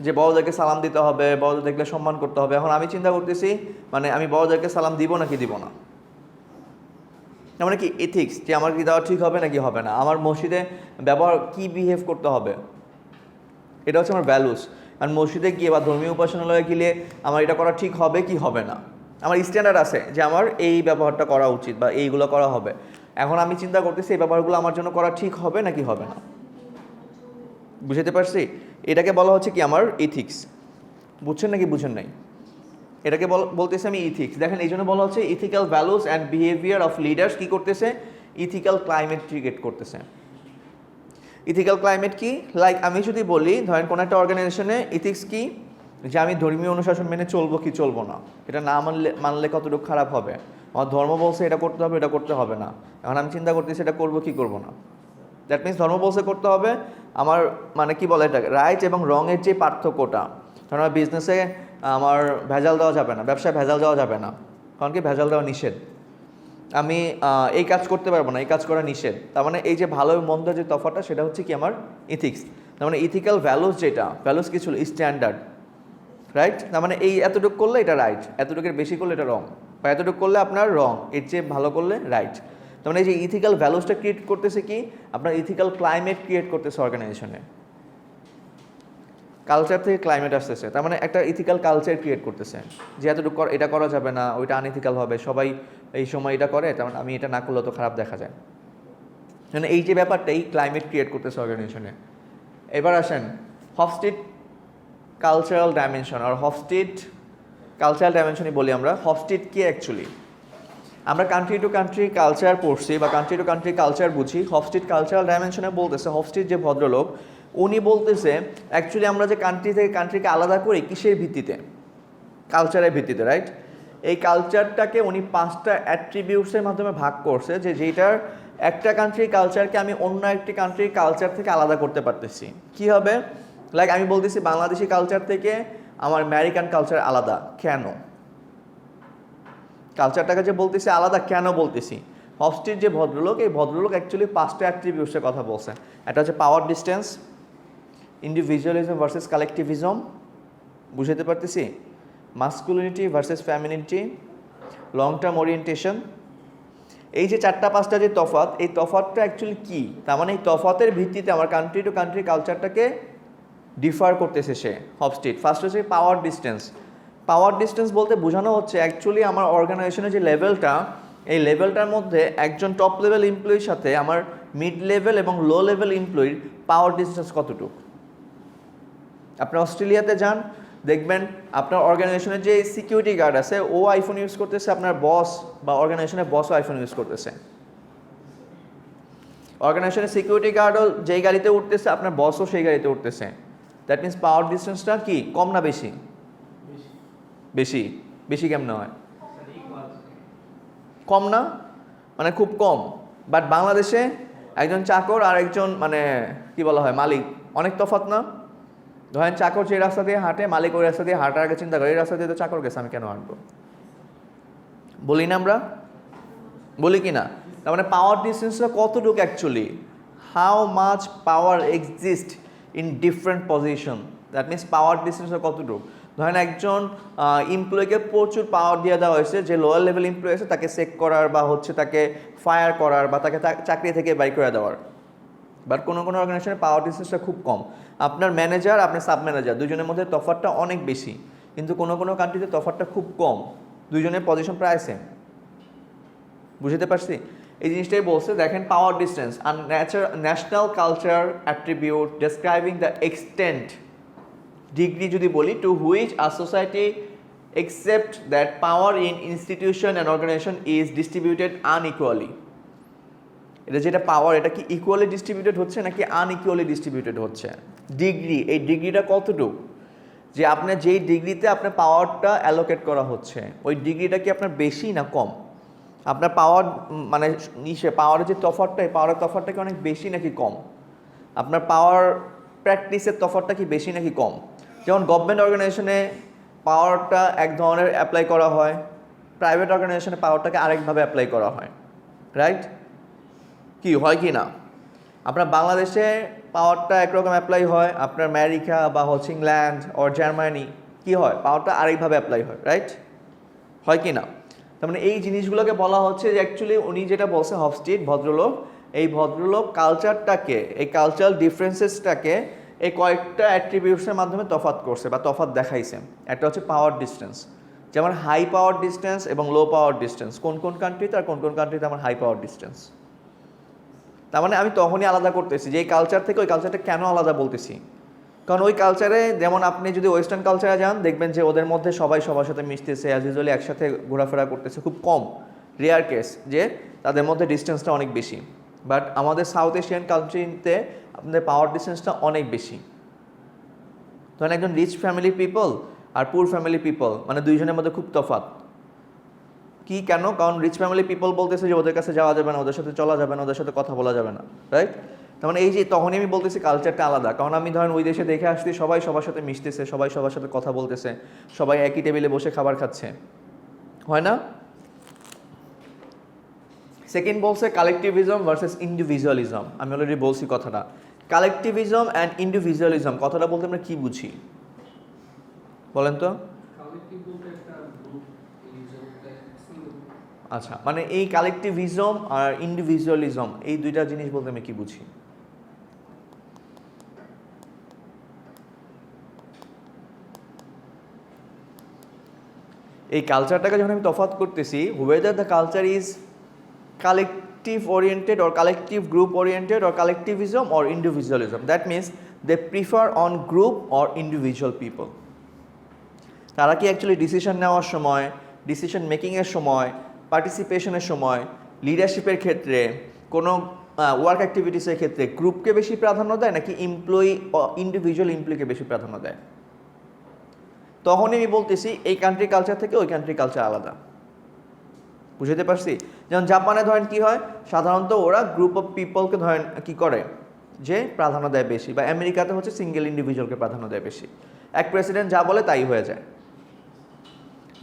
যে বড়দেরকে সালাম দিতে হবে, বড়দের দেখলে সম্মান করতে হবে। এখন আমি চিন্তা করতেছি মানে আমি বড়দেরকে সালাম দিব নাকি দিব না, মানে কি এথিক্স, যে আমার কি দেওয়া ঠিক হবে নাকি হবে না, আমার মসজিদে ব্যবহার কি বিহেভ করতে হবে, এটা হচ্ছে আমার ভ্যালুস। আর মসজিদে গিয়ে বা ধর্মীয় উপাসনালয়ে গেলে আমার এটা করা ঠিক হবে কি হবে না, আমার স্ট্যান্ডার্ড আছে যে আমার এই ব্যবহারটা করা উচিত বা এইগুলো করা হবে। এখন আমি চিন্তা করতেছি এই ব্যবহারগুলো আমার জন্য করা ঠিক হবে নাকি হবে না, বুঝতে পারছি? এটাকে বলা হচ্ছে কি আমার ইথিক্স। বুঝছেন নাকি বুঝেন নাই? এটাকে বলতেছে আমি ইথিক্স। দেখেন, এই জন্য বলা হচ্ছে ethical values and behaviour of leaders কি করতেছে? ইথিক্যাল ক্লাইমেট ক্রিয়েট করতেছে। ইথিক্যাল ক্লাইমেট কি? লাইক আমি যদি বলি ধরেন কোনো একটা অর্গানাইজেশনে ইথিক্স কি, যে আমি ধর্মীয় অনুশাসন মেনে চলবো কি চলবো না, এটা না মানলে কতটুকু খারাপ হবে, আমার ধর্ম বলছে এটা করতে হবে, এটা করতে হবে না, এখন আমি চিন্তা করতেছি এটা করবো কি করবো না। দ্যাট মিনস ধর্ম বলছে করতে হবে, আমার মানে কি বলে এটা রাইট এবং রঙের যে পার্থক্যটা, কারণ আমার বিজনেসে আমার ভেজাল দেওয়া যাবে না, ব্যবসায় ভেজাল দেওয়া যাবে না, কারণ কি ভেজাল দেওয়া নিষেধ। আমি এই কাজ করতে পারবো না, এই কাজ করা নিষেধ। তার মানে এই যে ভালো এবং মন্দ যে তফাৎটা সেটা হচ্ছে কি আমার ইথিক্স। তার মানে ইথিক্যাল ভ্যালুস যেটা, ভ্যালুস কি ছিল? Standard, right? তার মানে এই এতটুকু করলে এটা রাইট, এতটুকুর বেশি করলে এটা রং, বা এতটুকু করলে আপনার রং, এর চেয়ে ভালো করলে রাইট। তার মানে এই যে ইথিক্যাল ভ্যালুসটা ক্রিয়েট করতেছে কি আপনার ইথিক্যাল ক্লাইমেট ক্রিয়েট করতেছে অর্গানাইজেশনে। কালচার থেকে ক্লাইমেট আসতেছে, তার মানে একটা ইথিক্যাল কালচার ক্রিয়েট করতেছে যে এতটুকু এটা করা যাবে না, ওইটা আনইথিক্যাল হবে, সবাই এই সময় এটা করে, তার মানে আমি এটা না করলে তো খারাপ দেখা যায়। মানে এই যে ব্যাপারটা, এই ক্লাইমেট ক্রিয়েট করতেছে অর্গানাইজেশনে। এবার আসেন হফস্টিড কালচারাল ডাইমেনশন, আর হফস্টিড কালচারাল ডাইমেনশনই বলি আমরা। হফস্টিড কি অ্যাকচুয়ালি? আমরা কান্ট্রি টু কান্ট্রি কালচার পড়ছি বা কান্ট্রি টু কান্ট্রি কালচার বুঝি। হফস্টিড কালচারাল ডাইমেনশনে বলতেছে, হফস্টিড যে ভদ্রলোক উনি বলতেছে অ্যাকচুয়ালি আমরা যে কান্ট্রি থেকে কান্ট্রিকে আলাদা করি কিসের ভিত্তিতে? কালচারের ভিত্তিতে, রাইট? এই কালচারটাকে উনি 5টা অ্যাট্রিবিউটসের মাধ্যমে ভাগ করছে, যে যেটার একটা কান্ট্রির কালচারকে আমি অন্য একটি কান্ট্রির কালচার থেকে আলাদা করতে পারতেছি। কি হবে? লাইক আমি বলতেছি বাংলাদেশি কালচার থেকে আমার আমেরিকান কালচার আলাদা, কেন? কালচারটাকে যে বলতেছি আলাদা, কেন বলতেছি? হফস্টিড যে ভদ্রলোক, এই ভদ্রলোক অ্যাকচুয়ালি 5টা অ্যাট্রিবিউটসের কথা বলছে। একটা হচ্ছে power distance, individualism versus collectivism, বুঝতে পারতেছি, masculinity versus femininity, long term orientation. এই যে 4টা-5টা যে তফাৎ, এই তফাৎটা অ্যাকচুয়ালি কী? তার মানে এই তফাতের ভিত্তিতে আমার কান্ট্রি টু কান্ট্রি কালচারটাকে ডিফার করতেছে সে, হফস্টিড। ফার্স্ট হচ্ছে পাওয়ার ডিস্টেন্স। পাওয়ার ডিস্টেন্স বলতে বোঝানো হচ্ছে অ্যাকচুয়ালি আমার অর্গানাইজেশনের যে লেভেলটা, এই লেভেলটার মধ্যে একজন টপ লেভেল এমপ্লয়ির সাথে আমার মিড লেভেল এবং লো লেভেল এমপ্লয়ির পাওয়ার ডিস্টেন্স কতটুকু। আপনি অস্ট্রেলিয়াতে যান, দেখবেন আপনার অর্গানাইজেশনের যে সিকিউরিটি গার্ড আছে ও আইফোন ইউজ করতেছে, আপনার বস বা অর্গানাইজেশনের বসও আইফোন ইউজ করতেছে। অর্গানাইজেশনের সিকিউরিটি গার্ডও যেই গাড়িতে উঠতেছে আপনার বসও সেই গাড়িতে উঠতেছে। দ্যাট মিনস পাওয়ার ডিস্টেন্সটা কি কম না বেশি? বেশি। বেশি কেমন হয়? কম না, মানে খুব কম। বাট বাংলাদেশে একজন চাকর আর একজন মানে কি বলা হয় মালিক, অনেক তফাৎ না? ধরেন চাকর যে রাস্তা দিয়ে হাঁটে, মালিক ওই রাস্তা দিয়ে হাঁটার আগে চিন্তা করে এই রাস্তা দিয়ে তো চাকর গেছে, আমি কেন হাঁটবো? বলি না আমরা? বলি কি না? তার মানে পাওয়ার ডিস্টেন্সটা কতটুকু actually, how much power exist in different position, that means power ডিস্টেন্সটা কতটুকু। ধরেন একজন এমপ্লয়িকে প্রচুর পাওয়ার দিয়ে দেওয়া হয়েছে, যে লোয়ার লেভেল এমপ্লয়ি আছে তাকে চেক করার বা হচ্ছে তাকে ফায়ার করার বা তাকে চাকরি থেকে বাই করে দেওয়ার। বাট কোনো কোনো অর্গানাইজেশনের পাওয়ার ডিস্টেন্সটা খুব কম। আপনার ম্যানেজার, আপনার সাব ম্যানেজার, দুজনের মধ্যে তফাৎটা অনেক বেশি, কিন্তু কোনো কোনো কান্ট্রিতে তফাৎটা খুব কম, দুজনের পজিশন প্রায় সেম। বুঝতে পারছি? এই জিনিসটাই বলছে, দেখেন পাওয়ার ডিস্টেন্স আর national culture attribute describing the extent degree যদি বলি to which a society accept that power in institution and organization is distributed unequally. এটা যেটা পাওয়ার, এটা কি ইকুয়ালি ডিস্ট্রিবিউটেড হচ্ছে নাকি আনইকুয়ালি ডিস্ট্রিবিউটেড হচ্ছে? ডিগ্রি, এই ডিগ্রিটা কতটুকু, যে আপনার যেই ডিগ্রিতে আপনার পাওয়ারটা অ্যালোকেট করা হচ্ছে ওই ডিগ্রিটা কি আপনার বেশি না কম? আপনার পাওয়ার মানে পাওয়ারের যে তফাৎটা, এই পাওয়ারের তফাৎটা কি অনেক বেশি নাকি কম? আপনার পাওয়ার প্র্যাকটিসের তফাৎটা কি বেশি নাকি কম? যেমন গভর্নমেন্ট অর্গানাইজেশনে পাওয়ারটা এক ধরনের অ্যাপ্লাই করা হয়, প্রাইভেট অর্গানাইজেশনে পাওয়ারটাকে আরেকভাবে অ্যাপ্লাই করা হয়, রাইট? কি হয় কি না? আপনার বাংলাদেশে পাওয়ারটা একরকম অ্যাপ্লাই হয়, আপনার আমেরিকা বা হচ্ছে ইংল্যান্ড ওর জার্মানি কি হয়, পাওয়ারটা আরেকভাবে অ্যাপ্লাই হয়, রাইট? হয় কি না? তার মানে এই জিনিসগুলোকে বলা হচ্ছে যে অ্যাকচুয়ালি উনি যেটা বলছে হফস্টিড ভদ্রলোক, এই ভদ্রলোক কালচারটাকে, এই কালচারাল ডিফারেন্সেসটাকে এই কয়েকটা অ্যাট্রিবিউটসের মাধ্যমে তফাৎ করছে বা তফাৎ দেখাইছে। একটা হচ্ছে পাওয়ার ডিস্টেন্স, যেমন হাই পাওয়ার ডিস্টেন্স এবং লো পাওয়ার ডিস্টেন্স কোন কোন কান্ট্রিতে আর কোন কোন কান্ট্রিতে আমার হাই পাওয়ার ডিস্টেন্স। তার মানে আমি তখনই আলাদা করতেছি যে এই কালচার থেকে ওই কালচারটা কেন আলাদা বলতেছি, কারণ ওই কালচারে যেমন আপনি যদি ওয়েস্টার্ন কালচারে যান দেখবেন যে ওদের মধ্যে সবাই সবার সাথে মিশতেছে, অ্যাজ ইউজুয়ালি একসাথে ঘোরাফেরা করতেছে, খুব কম, রেয়ার কেস যে তাদের মধ্যে ডিস্টেন্সটা অনেক বেশি। বাট আমাদের সাউথ এশিয়ান কান্ট্রিতে আপনাদের পাওয়ার ডিস্টেন্সটা অনেক বেশি। ধরেন একজন রিচ ফ্যামিলি পিপল আর পুর ফ্যামিলি পিপল মানে দুইজনের মধ্যে খুব তফাৎ। কি কেন? কারণ রিচ ফ্যামিলি পিপল বলতেছে যে ওদের কাছে যাওয়া যাবে না, ওদের সাথে চলা যাবে না, ওদের সাথে কথা বলা যাবে না, রাইট? তার মানে এই যে তখনই আমি বলতেছি কালচারটা আলাদা, কারণ আমি ধরেন ওই দেশে দেখে আসছি সবাই সবার সাথে মিশতেছে, সবাই সবার সাথে কথা বলতেছে, সবাই একই টেবিলে বসে খাবার খাচ্ছে, হয় না? সেকেন্ড বলছে কালেকটিভিজম ভার্সেস ইন্ডিভিজুয়ালিজম। আমি অলরেডি বলছি কথাটা। কালেকটিভিজম অ্যান্ড ইন্ডিভিজুয়ালিজম কথাটা বলতে আমরা কি বুঝি বলেন তো? আচ্ছা, মানে এই কালেকটিভিজম আর ইন্ডিভিজুয়ালিজম এই দুইটা জিনিস বলতে আমি কি বুঝি? এই কালচারটাকে যখন আমি তফাৎ করতেছি, whether the culture is collective oriented or collective group oriented or collectivism or individualism, that means they prefer on group or individual people. তারা কি অ্যাকচুয়ালি ডিসিশন নেওয়ার সময়, ডিসিশন মেকিংয়ের সময়, পার্টিসিপেশনের সময়, লিডারশিপের ক্ষেত্রে, কোনো ওয়ার্ক অ্যাক্টিভিটিসের ক্ষেত্রে গ্রুপকে বেশি প্রাধান্য দেয় নাকি ইন্ডিভিজুয়াল এমপ্লয়িকে বেশি প্রাধান্য দেয়? তখনই আমি বলতেছি এই কান্ট্রি কালচার থেকে ওই কান্ট্রি কালচার আলাদা। বুঝতে পারছি? যেমন জাপানে ধরেন কি হয়, সাধারণত ওরা গ্রুপ অফ পিপলকে ধরেন কি করে যে প্রাধান্য দেয় বেশি, বা আমেরিকাতে হচ্ছে সিঙ্গেল ইন্ডিভিজুয়ালকে প্রাধান্য দেয় বেশি। এক প্রেসিডেন্ট যা বলে তাই হয়ে যায়।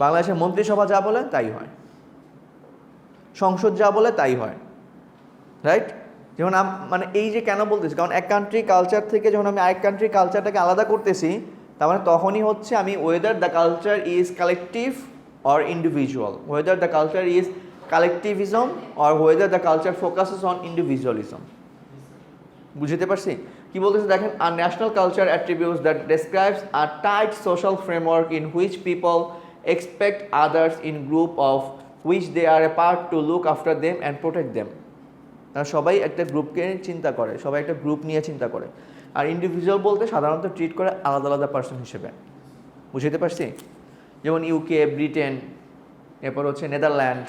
বাংলাদেশের মন্ত্রিসভা যা বলে তাই হয়, সংসদ যা বলে তাই হয়, রাইট? যেমন মানে এই যে কেন বলতেছি, কারণ এক কান্ট্রি কালচার থেকে যখন আমি আরেক কান্ট্রি কালচারটাকে আলাদা করতেছি, তার মানে তখনই হচ্ছে আমি whether the culture is collective or individual, whether the culture is collectivism or whether the culture focuses on individualism. বুঝতে পারছি কি বলতেছে? দেখেন, আর national culture attributes that describes a tight social framework in which people expect others in group of which they are a part to look after them and protect them. সবাই একটা গ্রুপকে চিন্তা করে, সবাই একটা গ্রুপ নিয়ে চিন্তা করে। আর ইন্ডিভিজুয়াল বলতে সাধারণত ট্রিট করে আলাদা আলাদা পার্সন হিসেবে। বুঝতে পারছি? যেমন ইউকে, ব্রিটেন, এরপর হচ্ছে নেদারল্যান্ড।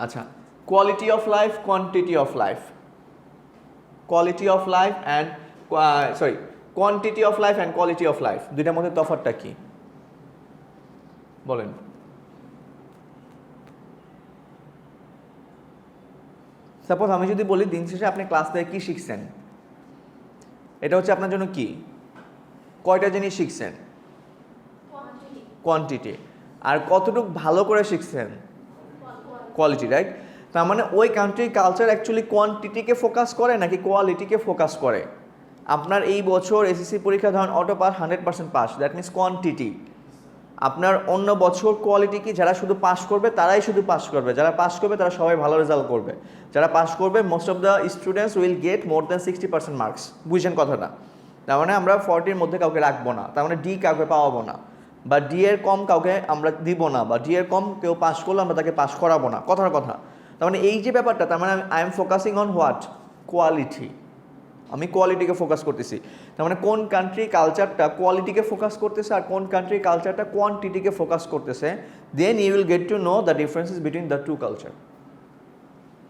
আচ্ছা, quality of life, quantity of life. Quality of life and quantity of life and quality of life, দুইটার মধ্যে তফাৎটা কি বলেন? সাপোজ আমি যদি বলি দিন শেষে আপনি ক্লাস থেকে কী শিখছেন, এটা হচ্ছে আপনার জন্য কি? কয়টা জিনিস শিখছেন? কোয়ান্টিটি। আর কতটুকু ভালো করে শিখছেন? Quality, right? তার মানে ওই কান্ট্রির কালচার অ্যাকচুয়ালি কোয়ান্টিটিকে ফোকাস করে নাকি কোয়ালিটিকে ফোকাস করে? আপনার এই বছর এসএসসি পরীক্ষা ধরেন auto pass 100% pass, that means quantity. আপনার অন্য বছর কোয়ালিটি কি? যারা শুধু পাস করবে তারাই শুধু পাস করবে, যারা পাস করবে তারা সবাই ভালো রেজাল্ট করবে, যারা পাস করবে most of the students will get more than 60% marks. বুঝছেন কথাটা? তার মানে আমরা 40-র মধ্যে কাউকে রাখবো না, তার মানে ডি কাউকে পাওয়াবো না, বা ডি এর কম কাউকে আমরা দিব না, বা ডি এর কম কেউ পাস করলে আমরা তাকে পাস করাবো না, কথার কথা। তার মানে এই যে ব্যাপারটা, তার মানে I am focusing on what? Quality. আমি কোয়ালিটিকে ফোকাস করতেছি। তার মানে কোন কান্ট্রি কালচারটা কোয়ালিটিকে ফোকাস করতেছে আর কোন কান্ট্রি কালচারটা কোয়ান্টিটিকে ফোকাস করতেছে, then you will get to know the differences between the two culture.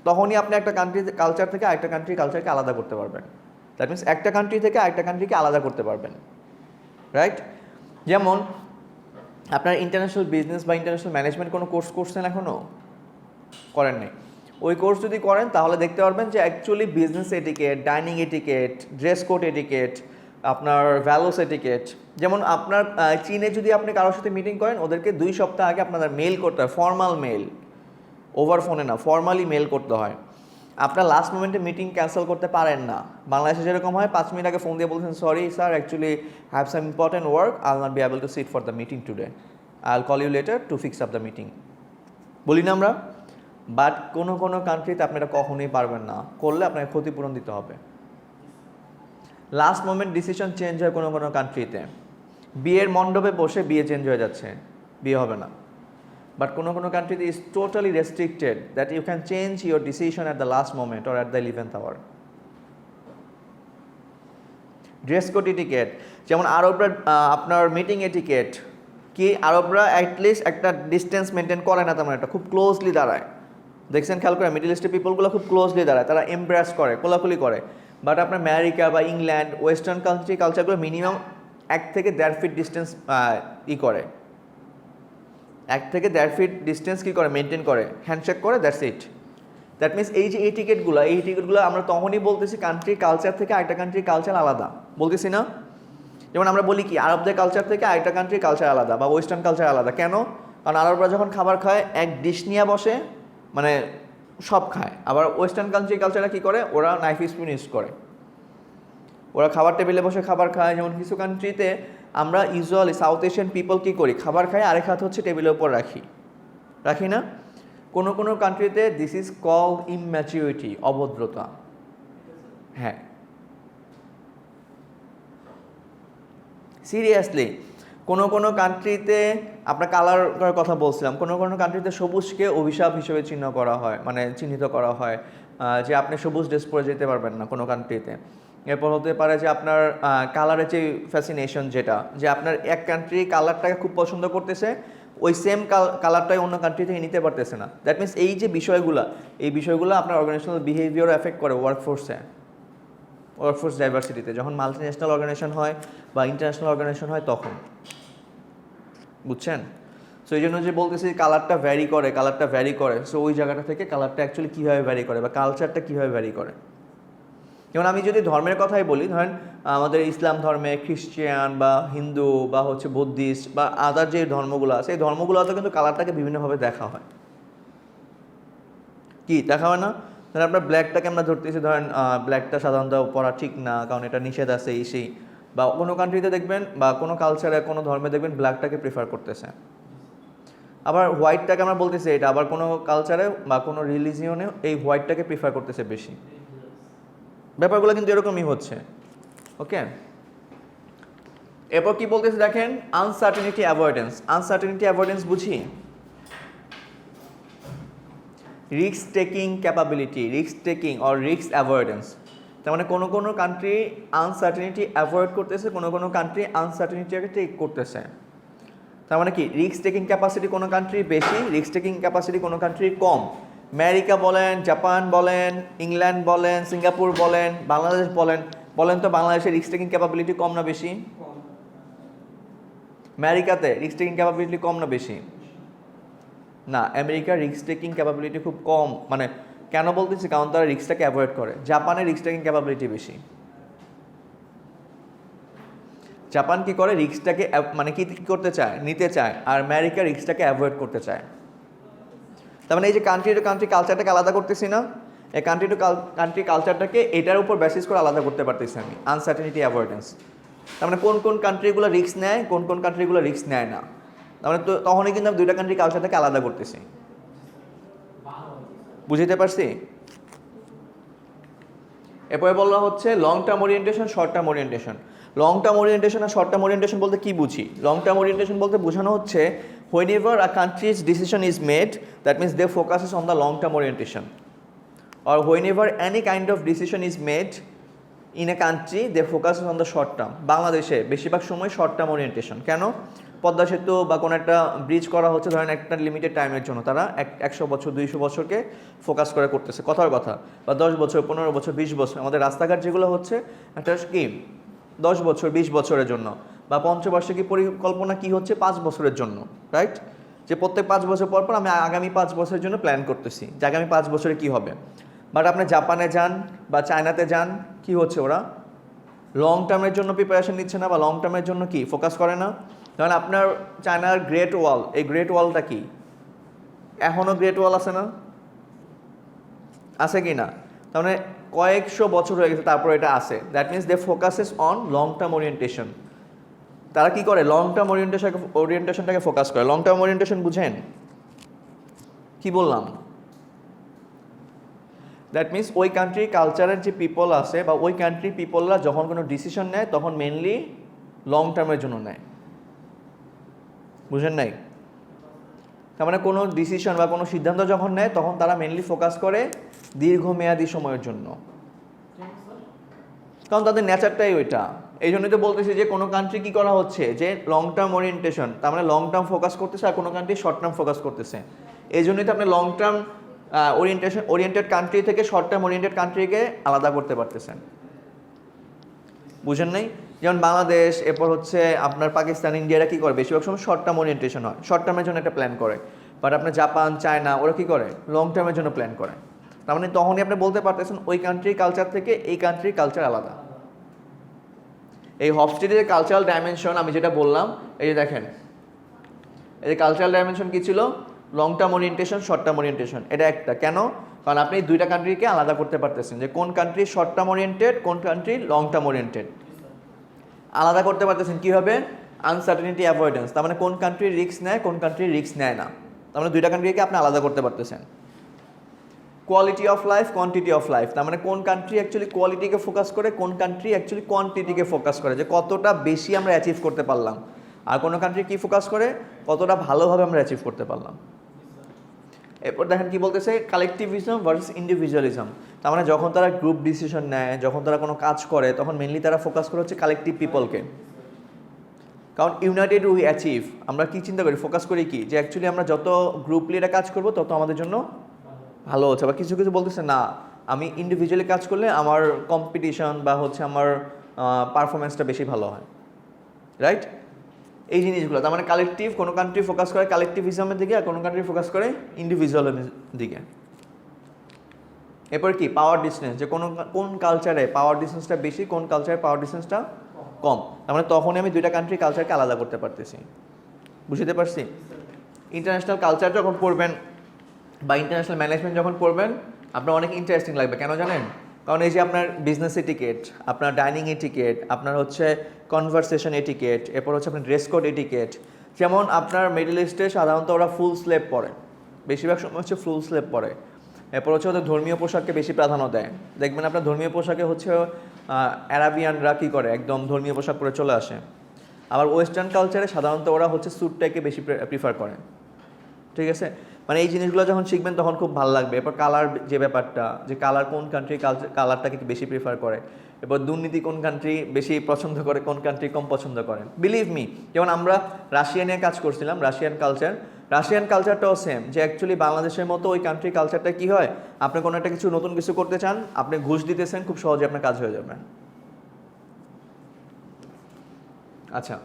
তখনই আপনি একটা কান্ট্রি কালচার থেকে আরেকটা কান্ট্রি কালচারকে আলাদা করতে পারবেন। দ্যাট মিনস একটা কান্ট্রি থেকে আরেকটা কান্ট্রিকে আলাদা করতে পারবেন, রাইট? যেমন আপনার ইন্টারন্যাশনাল বিজনেস বা ইন্টারন্যাশনাল ম্যানেজমেন্ট কোনো কোর্স করছেন এখনও? করেন নাই। ওই কোর্স যদি করেন তাহলে দেখতে পারবেন যে actually business etiquette, dining etiquette, dress code etiquette, আপনার ভ্যালুস এটিকেট। যেমন আপনার চীনে যদি আপনি কারোর সাথে মিটিং করেন, ওদেরকে 2 সপ্তাহ আগে আপনাদের মেল করতে হয়, ফর্মাল মেল, ওভার ফোনে না, ফর্মালি মেল করতে হয়। আপনার লাস্ট মোমেন্টে মিটিং ক্যান্সেল করতে পারেন না। বাংলাদেশে যেরকম হয় 5 মিনিট আগে ফোন দিয়ে বলছেন, sorry sir, actually have some important work, I will not be able to sit for the meeting today, I will call you later to fix up the meeting. বলি না আমরা? বাট কোনো কোনো কান্ট্রিতে আপনি এটা কখনোই পারবেন না, করলে আপনাকে ক্ষতিপূরণ দিতে হবে। লাস্ট মোমেন্ট ডিসিশন চেঞ্জ হয় কোনো কোনো কান্ট্রিতে। বিয়ের মণ্ডপে বসে বিয়ে চেঞ্জ হয়ে যাচ্ছে, বিয়ে হবে না। বাট কোনো কোনো কান্ট্রিতে is totally restricted that you can change your decision at the last moment or at the 11th hour. Dress code etiquette, যেমন আরবরা আপনার মিটিং এটিকেট কি, আরবরা অ্যাটলিস্ট একটা ডিস্টেন্স মেনটেন করে না, তেমন একটা খুব ক্লোজলি দাঁড়ায়। দেখছেন খেয়াল করে, মিডল ইস্টের পিপলগুলো খুব ক্লোজলি দাঁড়ায়, তারা এমব্রাস করে, কোলাকুলি করে। বাট আপনার আমেরিকা বা ইংল্যান্ড, ওয়েস্টার্ন কান্ট্রি কালচারগুলো মিনিমাম 1 থেকে 1.5 ফিট ডিস্টেন্স করে, 1 থেকে 1.5 ফিট ডিস্টেন্স কী করে, মেনটেন করে, হ্যান্ডশেক করে, দ্যাটস ইট। দ্যাট মিনস এই যে এই টিকিটগুলো আমরা তখনই বলতেছি কান্ট্রি কালচার থেকে আরেকটা কান্ট্রি কালচার আলাদা, বলতেছি না? যেমন আমরা বলি কি, আরবদের কালচার থেকে আরেকটা কান্ট্রি কালচার আলাদা বা ওয়েস্টার্ন কালচার আলাদা। কেন? কারণ আরবরা যখন খাবার খায় এক ডিশ নিয়ে বসে, মানে সব খায়। আবার ওয়েস্টার্ন কান্ট্রি কালচারটা কী করে, ওরা নাইফ স্পুন ইউজ করে, ওরা খাবার টেবিলে বসে খাবার খায়। যেমন কিছু কান্ট্রিতে আমরা ইউজুয়ালি সাউথ এশিয়ান পিপল কী করি, খাবার খাই আরেক হাত হচ্ছে টেবিলের উপর রাখি না? কোনো কোনো কান্ট্রিতে দিস ইজ কল্ড ইম্যাচিউরিটি, অভদ্রতা। হ্যাঁ, সিরিয়াসলি কোনো কোনো কান্ট্রিতে আপনার কালার কথা বলছিলাম, কোনো কোনো কান্ট্রিতে সবুজকে অভিশাপ হিসেবে চিহ্নিত করা হয় যে আপনি সবুজ ড্রেস পরে যেতে পারবেন না কোনো কান্ট্রিতে। এরপর হতে পারে যে আপনার কালারের যে ফ্যাসিনেশন, যেটা যে আপনার এক কান্ট্রি কালারটাকে খুব পছন্দ করতেছে, ওই সেম কালারটাই অন্য কান্ট্রি থেকে নিতে পারতেছে না। দ্যাট মিনস এই যে বিষয়গুলো আপনার অর্গানাইজেশনাল বিহেভিয়ার এফেক্ট করে ওয়ার্কফোর্স ডাইভার্সিটিতে। যখন মাল্টি ন্যাশনাল অর্গানাইজেশন হয় বা ইন্টারন্যাশনাল অর্গানাইজেশন হয় তখন, বুঝছেন? সো এই জন্য যে বলতেছি কালারটা ভ্যারি করে, সো ওই জায়গাটা থেকে কালারটা অ্যাকচুয়ালি কীভাবে ভ্যারি করে বা কালচারটা কীভাবে ভ্যারি করে। যেমন আমি যদি ধর্মের কথাই বলি, ধরেন আমাদের ইসলাম ধর্মে, খ্রিস্টান বা হিন্দু বা হচ্ছে বুদ্ধিস্ট বা আদার যে ধর্মগুলো আছে, এই ধর্মগুলোতে কিন্তু কালারটাকে বিভিন্নভাবে দেখা হয়। কি দেখা হয় না? ধরেন আপনার ব্ল্যাকটাকে আমরা ধরতেছি, ধরেন ব্ল্যাকটা সাধারণত পরা ঠিক না, কারণ এটা নিষেধ আছে সেই। বা কোনো কান্ট্রিতে দেখবেন বা কোনো কালচারে, কোনো ধর্মে দেখবেন ব্ল্যাকটাকে প্রিফার করতেছে। আবার হোয়াইটটাকে আমরা বলতেছি এটা, আবার কোনো কালচারে বা কোনো রিলিজিয়নে এই হোয়াইটটাকে প্রিফার করতেছে বেশি। ব্যাপারগুলো কিন্তু এরকমই হচ্ছে। ওকে, এরপর কি বলতেছে দেখেন, আনসার্টেনিটি অ্যাভয়েডেন্স বুঝি, risk taking capability, risk taking or risk avoidance. তার মানে কোনো কোনো কান্ট্রি আনসার্টেনিটি অ্যাভয়েড করতেছে, কোনো কোনো কান্ট্রি আনসার্টেনিটিকে টেক করতেছে। তার মানে কি রিস্ক টেকিং ক্যাপাসিটি কোনো কান্ট্রি বেশি, রিস্ক টেকিং ক্যাপাসিটি কোনো কান্ট্রি কম। আমেরিকা বলেন, জাপান বলেন, ইংল্যান্ড বলেন, সিঙ্গাপুর বলেন, বাংলাদেশ বলেন, বলেন তো বাংলাদেশের রিস্ক টেকিং ক্যাপাবিলিটি কম না বেশি? আমেরিকাতে রিস্ক টেকিং ক্যাপাবিলিটি কম না বেশি? না, আমেরিকার রিস্ক টেকিং ক্যাপাবিলিটি খুব কম। মানে কেন বলতেছি? কারণ তারা রিস্কটাকে অ্যাভয়েড করে। জাপানের রিস্ক টেকিং ক্যাপাবিলিটি বেশি। জাপান কি করে? রিস্কটাকে মানে কি করতে চায়? নিতে চায়। আর আমেরিকা রিস্কটাকে অ্যাভয়েড করতে চায়। তার মানে এই যে কান্ট্রি টু কান্ট্রি কালচারটাকে আলাদা করতেছি না, এই কান্ট্রি টু কান্ট্রি কালচারটাকে এটার উপর বেসিস করে আলাদা করতে পারতেছি আমি, আনসার্টেনিটি অ্যাভয়েডেন্স। তার মানে কোন কোন কান্ট্রিগুলো রিস্ক নেয়, কোন কোন কান্ট্রিগুলো রিস্ক নেয় না। তার মানে তো তখনই কিন্তু আমি দুইটা কান্ট্রি কালচারটাকে আলাদা করতেছি। বুঝতে পারছি? এরপরে বলা হচ্ছে long term orientation, short term orientation. Long term orientation আর শর্ট টার্ম ওরিয়েন্টেশন বলতে কি বুঝি? লং টার্ম ওরিয়েন্টেশন বলতে বোঝানো হচ্ছে whenever a country's decision is made, that means they focuses on the long term orientation, or whenever any kind of decision is made in a country, they focuses on the short term. বাংলাদেশে বেশিরভাগ সময় short term orientation. কেন? পদ্মা সেতু বা কোনো একটা bridge করা হচ্ছে ধরেন একটা লিমিটেড টাইমের জন্য, তারা 100 বছর 200 বছরকে ফোকাস করে করতেছে, কথার কথা, বা 10 বছর 15 বছর 20 বছর। আমাদের রাস্তাঘাট যেগুলো হচ্ছে একটা স্কিম 10 বছর 20 বছরের জন্য, বা পঞ্চবার্ষিকী পরিকল্পনা কি হচ্ছে 5 বছরের জন্য, রাইট? যে প্রত্যেক 5 বছর পর পর আমি আগামী 5 বছরের জন্য প্ল্যান করতেছি যে আগামী 5 বছরে কি হবে। বাট আপনি জাপানে যান বা চায়নাতে যান, কি হচ্ছে? ওরা লং টার্মের জন্য প্রিপারেশন নিচ্ছে না, বা লং টার্মের জন্য কি ফোকাস করে না। কারণ আপনার চায়নার গ্রেট ওয়াল, এই গ্রেট ওয়ালটা কি এখনও গ্রেট ওয়াল আছে না? আছে কি না? তার মানে কয়েকশো বছর হয়ে গেছে তারপর এটা আছে। That means they focuses on long term orientation. তারা কি করে? লং টার্ম ওরিয়েন্টেশনটাকে ফোকাস করে। লং টার্ম ওরিয়েন্টেশন বুঝেন কি বললাম? দ্যাট মিনস ওই কান্ট্রি কালচারের যে পিপল আছে বা ওই কান্ট্রি পিপলরা যখন কোনো ডিসিশন নেয় তখন মেনলি লং টার্মের জন্য নেয়। বুঝেন নাই? তার মানে কোনো ডিসিশন বা কোনো সিদ্ধান্ত যখন নেয় তখন তারা মেনলি ফোকাস করে দীর্ঘমেয়াদী সময়ের জন্য, কারণ তাদের নেচারটাই ওইটা। এই জন্যই তো বলতেছি যে কোনো কান্ট্রি কী করা হচ্ছে যে লং টার্ম ওরিয়েন্টেশন, তার মানে লং টার্ম ফোকাস করতেছে, আর কোনো কান্ট্রি শর্ট টার্ম ফোকাস করতেছে। এই জন্যই তো আপনি লং টার্ম ওরিয়েন্টেড কান্ট্রি থেকে শর্ট টার্ম ওরিয়েন্টেড কান্ট্রিকে আলাদা করতে পারতেছেন। বুঝেন নাই? যেমন বাংলাদেশ, এরপর হচ্ছে আপনার পাকিস্তান, ইন্ডিয়ারা কী করে? বেশিরভাগ সময় শর্ট টার্ম ওরিয়েন্টেশন হয়, শর্ট টার্মের জন্য একটা প্ল্যান করে। বাট আপনার জাপান, চায়না ওরা কী করে? লং টার্মের জন্য প্ল্যান করে। তার মানে তখনই আপনি বলতে পারতেছেন ওই কান্ট্রির কালচার থেকে এই কান্ট্রির কালচার আলাদা। এই হফস্টেডের কালচারাল ডাইমেনশন আমি যেটা বললাম, এই যে দেখেন, এই যে কালচারাল ডাইমেনশন কী ছিল? Long term orientation, short term orientation. এটা একটা কেন? কারণ আপনি দুইটা কান্ট্রিকে আলাদা করতে পারতেছেন যে কোন কান্ট্রি শর্ট টার্ম ওরিয়েন্টেড, কোন কান্ট্রি লং টার্ম ওরিয়েন্টেড। আলাদা করতে পারতেছেন কীভাবে? Uncertainty avoidance. তার মানে কোন কান্ট্রি রিস্ক নেয়, কোন কান্ট্রি রিস্ক নেয় না। তার মানে দুইটা কান্ট্রিকে আপনি আলাদা করতে পারতেছেন। Quality of life, quantity of life. তার মানে কোন কান্ট্রি অ্যাকচুয়ালি কোয়ালিটিকে ফোকাস করে, কোন কান্ট্রি অ্যাকচুয়ালি কোয়ান্টিটিকে ফোকাস করে, যে কতটা বেশি আমরা অ্যাচিভ করতে পারলাম। আর কোনো কান্ট্রি কি ফোকাস করে? কতটা ভালোভাবে আমরা অ্যাচিভ করতে পারলাম। এরপর দেখেন কি বলতেছে, কালেকটিভিজম ভার্সেস ইন্ডিভিজুয়ালিজম। তার মানে যখন তারা গ্রুপ ডিসিশন নেয়, যখন তারা কোনো কাজ করে, তখন মেনলি তারা ফোকাস করে হচ্ছে কালেকটিভ পিপলকে। কারণ ইউনাইটেড উই অ্যাচিভ। আমরা কি চিন্তা করি? ফোকাস করি কি? যে অ্যাকচুয়ালি আমরা যত গ্রুপলি এটা কাজ করবো তত আমাদের জন্য ভালো হচ্ছে। বা কিছু কিছু বলতেছে না, আমি ইন্ডিভিজুয়ালি কাজ করলে আমার কম্পিটিশন বা হচ্ছে আমার পারফরমেন্সটা বেশি ভালো হয়, রাইট? এই জিনিসগুলো। তার মানে কালেকটিভ, কোনো কান্ট্রি ফোকাস করে কালেকটিভিজমের দিকে, আর কোনো কান্ট্রি ফোকাস করে ইন্ডিভিজুয়ালের দিকে। এরপর কি? পাওয়ার ডিস্টেন্স, যে কোন কালচারে পাওয়ার ডিস্টেন্সটা বেশি, কোন কালচারে পাওয়ার ডিস্টেন্সটা কম। তার মানে তখনই আমি দুইটা কান্ট্রি কালচারকে আলাদা করতে পারতেছি। বুঝতে পারছি? ইন্টারন্যাশনাল কালচার যখন পড়বেন বা ইন্টারন্যাশনাল ম্যানেজমেন্ট যখন পড়বেন, আপনার অনেক ইন্টারেস্টিং লাগবে। কেন জানেন? কারণ এই যে আপনার বিজনেস এটিকেট, আপনার ডাইনিং এটিকেট, আপনার হচ্ছে কনভারসেশন এটিকেট, এরপর হচ্ছে আপনার ড্রেস কোড এটিকেট। যেমন আপনার মিডল ইস্টে সাধারণত ওরা ফুল স্লেভ পরে, বেশিরভাগ সময় হচ্ছে ফুল স্লেভ পরে। এরপর হচ্ছে ওদের ধর্মীয় পোশাককে বেশি প্রাধান্য দেয়। দেখবেন আপনার ধর্মীয় পোশাকে হচ্ছে অ্যারাবিয়ানরা কী করে? একদম ধর্মীয় পোশাক পরে চলে আসে। আবার ওয়েস্টার্ন কালচারে সাধারণত ওরা হচ্ছে স্যুটটাকে বেশি প্রিফার করে। ঠিক আছে? মানে এই জিনিসগুলো যখন শিখবেন তখন খুব ভালো লাগবে। এরপর কালার যে ব্যাপারটা, যে কালার কোন কান্ট্রি কালারটাকে বেশি প্রিফার করে, এরপর দুর্নীতি কোন কান্ট্রি বেশি পছন্দ করে, কোন কান্ট্রি কম পছন্দ করেন। বিলিভ মি, যেমন আমরা রাশিয়া নিয়ে কাজ করছিলাম, রাশিয়ান কালচারটাও সেম, যে অ্যাকচুয়ালি বাংলাদেশের মতো ওই কান্ট্রি কালচারটা কি হয়, আপনি কোনো একটা কিছু নতুন কিছু করতে চান, আপনি ঘুষ দিতেছেন, খুব সহজে আপনার কাজ হয়ে যাবে। আচ্ছা,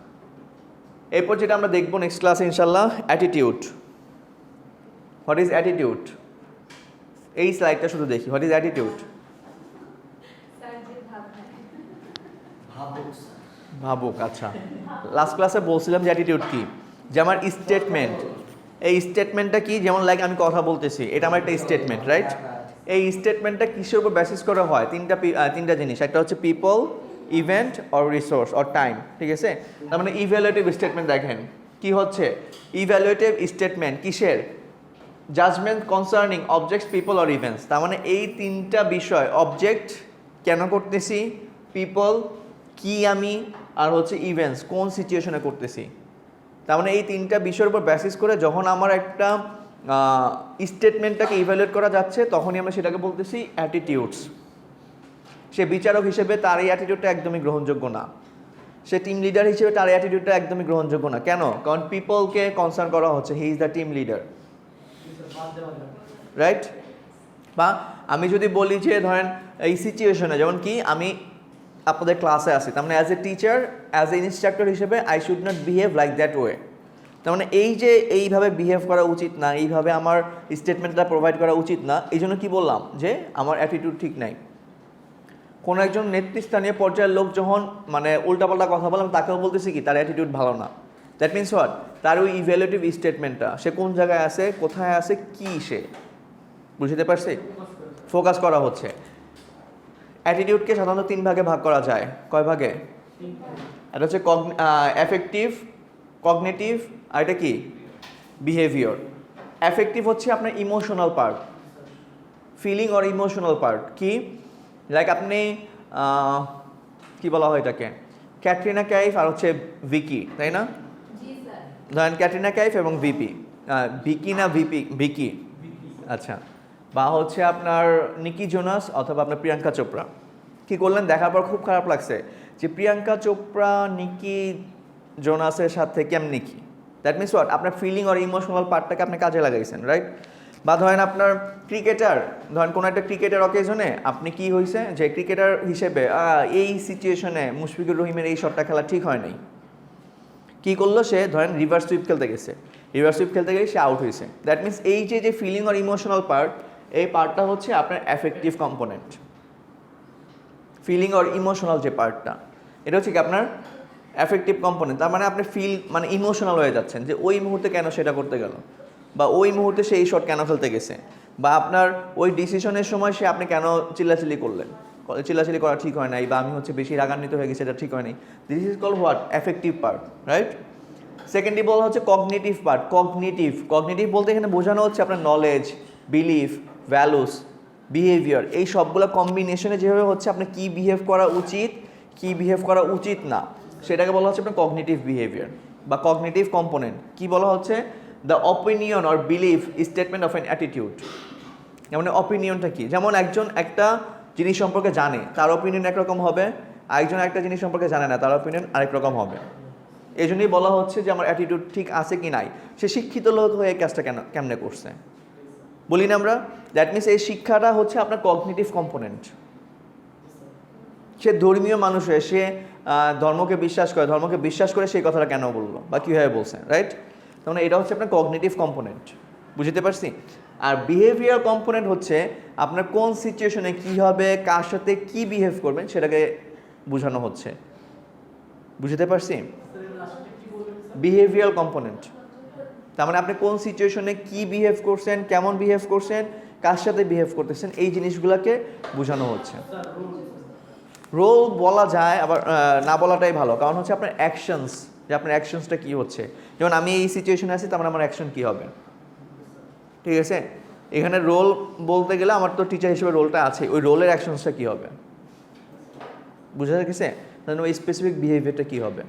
এরপর যেটা আমরা দেখবো নেক্সট ক্লাসে ইনশাল্লাহ, অ্যাটিটিউড। What is attitude? এই স্লাইডটা শুধু দেখি, হোয়াট ইজ অ্যাটিটিউড? ভাবুক স্যার। ভাবুক। আচ্ছা, লাস্ট ক্লাসে বলছিলাম যে অ্যাটিটিউড কি, যে আমার স্টেটমেন্ট, এই স্টেটমেন্টটা কি, যেমন লাইক আমি কথা বলতেছি, এটা আমার একটা স্টেটমেন্ট, রাইট? এই স্টেটমেন্টটা কিসের উপর বেসিস করা হয়? তিনটা জিনিস, একটা হচ্ছে people, event or resource or time, ঠিক আছে? তার মানে ইভ্যালুয়েটিভ স্টেটমেন্ট দেখেন কি হচ্ছে, ইভ্যালুয়েটিভ স্টেটমেন্ট কিসের? Judgment concerning objects, people or events. তার মানে এই তিনটা বিষয়, অবজেক্ট কেন করতেছি, পিপল কি আমি, আর হচ্ছে ইভেন্টস কোন সিচুয়েশনে করতেছি। তার মানে এই তিনটা বিষয়ের উপর বেসিস করে যখন আমার একটা স্টেটমেন্টটাকে ইভ্যালুয়েট করা যাচ্ছে, তখনই আমরা সেটাকে বলতেছি অ্যাটিটিউডস। সে বিচারক হিসেবে তার এই অ্যাটিটিউডটা একদমই গ্রহণযোগ্য না, সে টিম লিডার হিসেবে তার এই অ্যাটিটিউডটা একদমই গ্রহণযোগ্য না। কেন? কারণ পিপলকে কনসার্ন করা হচ্ছে, he is the team leader, right? বা আমি যদি বলি যে ধরেন এই সিচুয়েশনে, যেমন কি আমি আপনাদের ক্লাসে আসি, তার মানে as a teacher, as a instructor হিসেবে I should not behave like that way. তার মানে এই যে এইভাবে বিহেভ করা উচিত না, এইভাবে আমার স্টেটমেন্টটা প্রোভাইড করা উচিত না, এই জন্য কী বললাম যে আমার অ্যাটিটিউড ঠিক নাই। কোনো একজন নেতৃস্থানীয় পর্যায়ের লোক যখন মানে উল্টাপাল্টা কথা বললাম, তাকেও বলতেছি কি তার অ্যাটিটিউড ভালো না। দ্যাট মিনস হোয়াট, তার ওই ইভ্যালুয়েটিভ স্টেটমেন্টটা, সে কোন জায়গায় আছে, কোথায় আছে, কি সে, বুঝতে পারছি? ফোকাস করা হচ্ছে। অ্যাটিটিউডকে সাধারণত 3 ভাগে ভাগ করা যায়। কয় ভাগে? এটা হচ্ছে এফেক্টিভ, কগনিটিভ, আর এটা কি বিহেভিয়ার। এফেক্টিভ হচ্ছে আপনার emotional part, feeling or emotional part. কি লাইক আপনি কি বলা হয় এটাকে, ক্যাটরিনা কাইফ আর হচ্ছে ভিকি, তাই না? ধরেন ক্যাটরিনা কাইফ এবং ভিকি না ভিকি, আচ্ছা, বা হচ্ছে আপনার নিকি জোনাস অথবা আপনার প্রিয়াঙ্কা চোপড়া। কি করলেন, দেখার পর খুব খারাপ লাগছে যে প্রিয়াঙ্কা চোপড়া নিকি জোনাসের সাথে কেমনি কি। দ্যাট মিনস হোয়াট, আপনার ফিলিং আর ইমোশনাল পার্টটাকে আপনি কাজে লাগাইছেন, রাইট? বা ধরেন আপনার ক্রিকেটার, ধরেন কোনো একটা ক্রিকেটের অকেশনে আপনি কি হয়েছে যে ক্রিকেটার হিসেবে এই সিচুয়েশনে মুশফিকুর রহিমের এই শটটা খেলা ঠিক হয় নাই, কী করলো সে, ধরেন রিভার্স সুইপ খেলতে গেছে, রিভার্স সুইপ খেলতে গিয়ে সে আউট হয়েছে। দ্যাট মিনস এই যে ফিলিং আর ইমোশনাল পার্ট, এই পার্টটা হচ্ছে আপনার অ্যাফেক্টিভ কম্পোনেন্ট। ফিলিং আর ইমোশনাল যে পার্টটা, এটা হচ্ছে কি আপনার অ্যাফেক্টিভ কম্পোনেন্ট। তার মানে আপনি মানে ইমোশনাল হয়ে যাচ্ছেন যে ওই মুহূর্তে কেন সেটা করতে গেল, বা ওই মুহূর্তে সে এই শট কেন ফেলতে গেছে, বা আপনার ওই ডিসিশনের সময় সে আপনি কেন চিল্লাচিল্লি করলেন, চিল্লাচিল্লি করা ঠিক হয় নাই, বা আমি হচ্ছে বেশি রাগান্বিত হয়ে গেছি, এটা ঠিক হয় নাই। This is call what, affective part, right? Secondly বলা হচ্ছে কগনিটিভ পার্ট। কগনিটিভ বলতে এখানে বোঝানো হচ্ছে আপনার নলেজ, বিলিফ, ভ্যালুস, বিহেভিয়ার, এই সবগুলো কম্বিনেশনে যেভাবে হচ্ছে আপনি কী বিহেভ করা উচিত, কী বিহেভ করা উচিত না, সেটাকে বলা হচ্ছে আপনার কগনিটিভ বিহেভিয়ার বা কগনিটিভ কম্পোনেন্ট। কি বলা হচ্ছে, the opinion or belief statement of an attitude. যেমন অপিনিয়নটা কি, যেমন একজন একটা জিনিস সম্পর্কে জানে, তার অপিনিয়ন একরকম হবে, আরেকজন একটা জিনিস সম্পর্কে জানে না, তার অপিনিয়ন আরেক রকম হবে। এই জন্যই বলা হচ্ছে যে আমার অ্যাটিটিউড ঠিক আছে কি নাই, সে শিক্ষিত লোক হয়ে এই কাজটা কেমনে করছে, বলি না আমরা। দ্যাট মিনস এই শিক্ষাটা হচ্ছে আপনার কগনিটিভ কম্পোনেন্ট। সে ধর্মীয় মানুষ হয়ে সে ধর্মকে বিশ্বাস করে সেই কথাটা কেন বললো বা কীভাবে বলছে, রাইট? তার মানে এটা হচ্ছে আপনার কগনিটিভ কম্পোনেন্ট, বুঝতে পারছি? আর বিহেভিয়ার কম্পোনেন্ট হচ্ছে আপনার কোন সিচুয়েশনে কী হবে, কার সাথে কী বিহেভ করবেন সেটাকে বোঝানো হচ্ছে, বুঝতে পারছি? বিহেভিয়ার কম্পোনেন্ট, তার মানে আপনি কোন সিচুয়েশনে কী বিহেভ করছেন, কেমন বিহেভ করছেন, কার সাথে বিহেভ করতেছেন, এই জিনিসগুলোকে বোঝানো হচ্ছে। রোল বলা যায়, আবার না বলাটাই ভালো, কারণ হচ্ছে আপনার অ্যাকশনস, যে আপনার অ্যাকশনসটা কী হচ্ছে। যেমন আমি এই সিচুয়েশনে আছি, তার মানে আমার অ্যাকশন কী হবে, ঠিক আছে? এখানে রোল বলতে গেলে আমার তো টিচার হিসেবে রোলটা আছে, ওই রোলের অ্যাকশনসটা কী হবে, বুঝা গেছে? তাহলে ওই স্পেসিফিক বিহেভিয়ারটা কী হবে।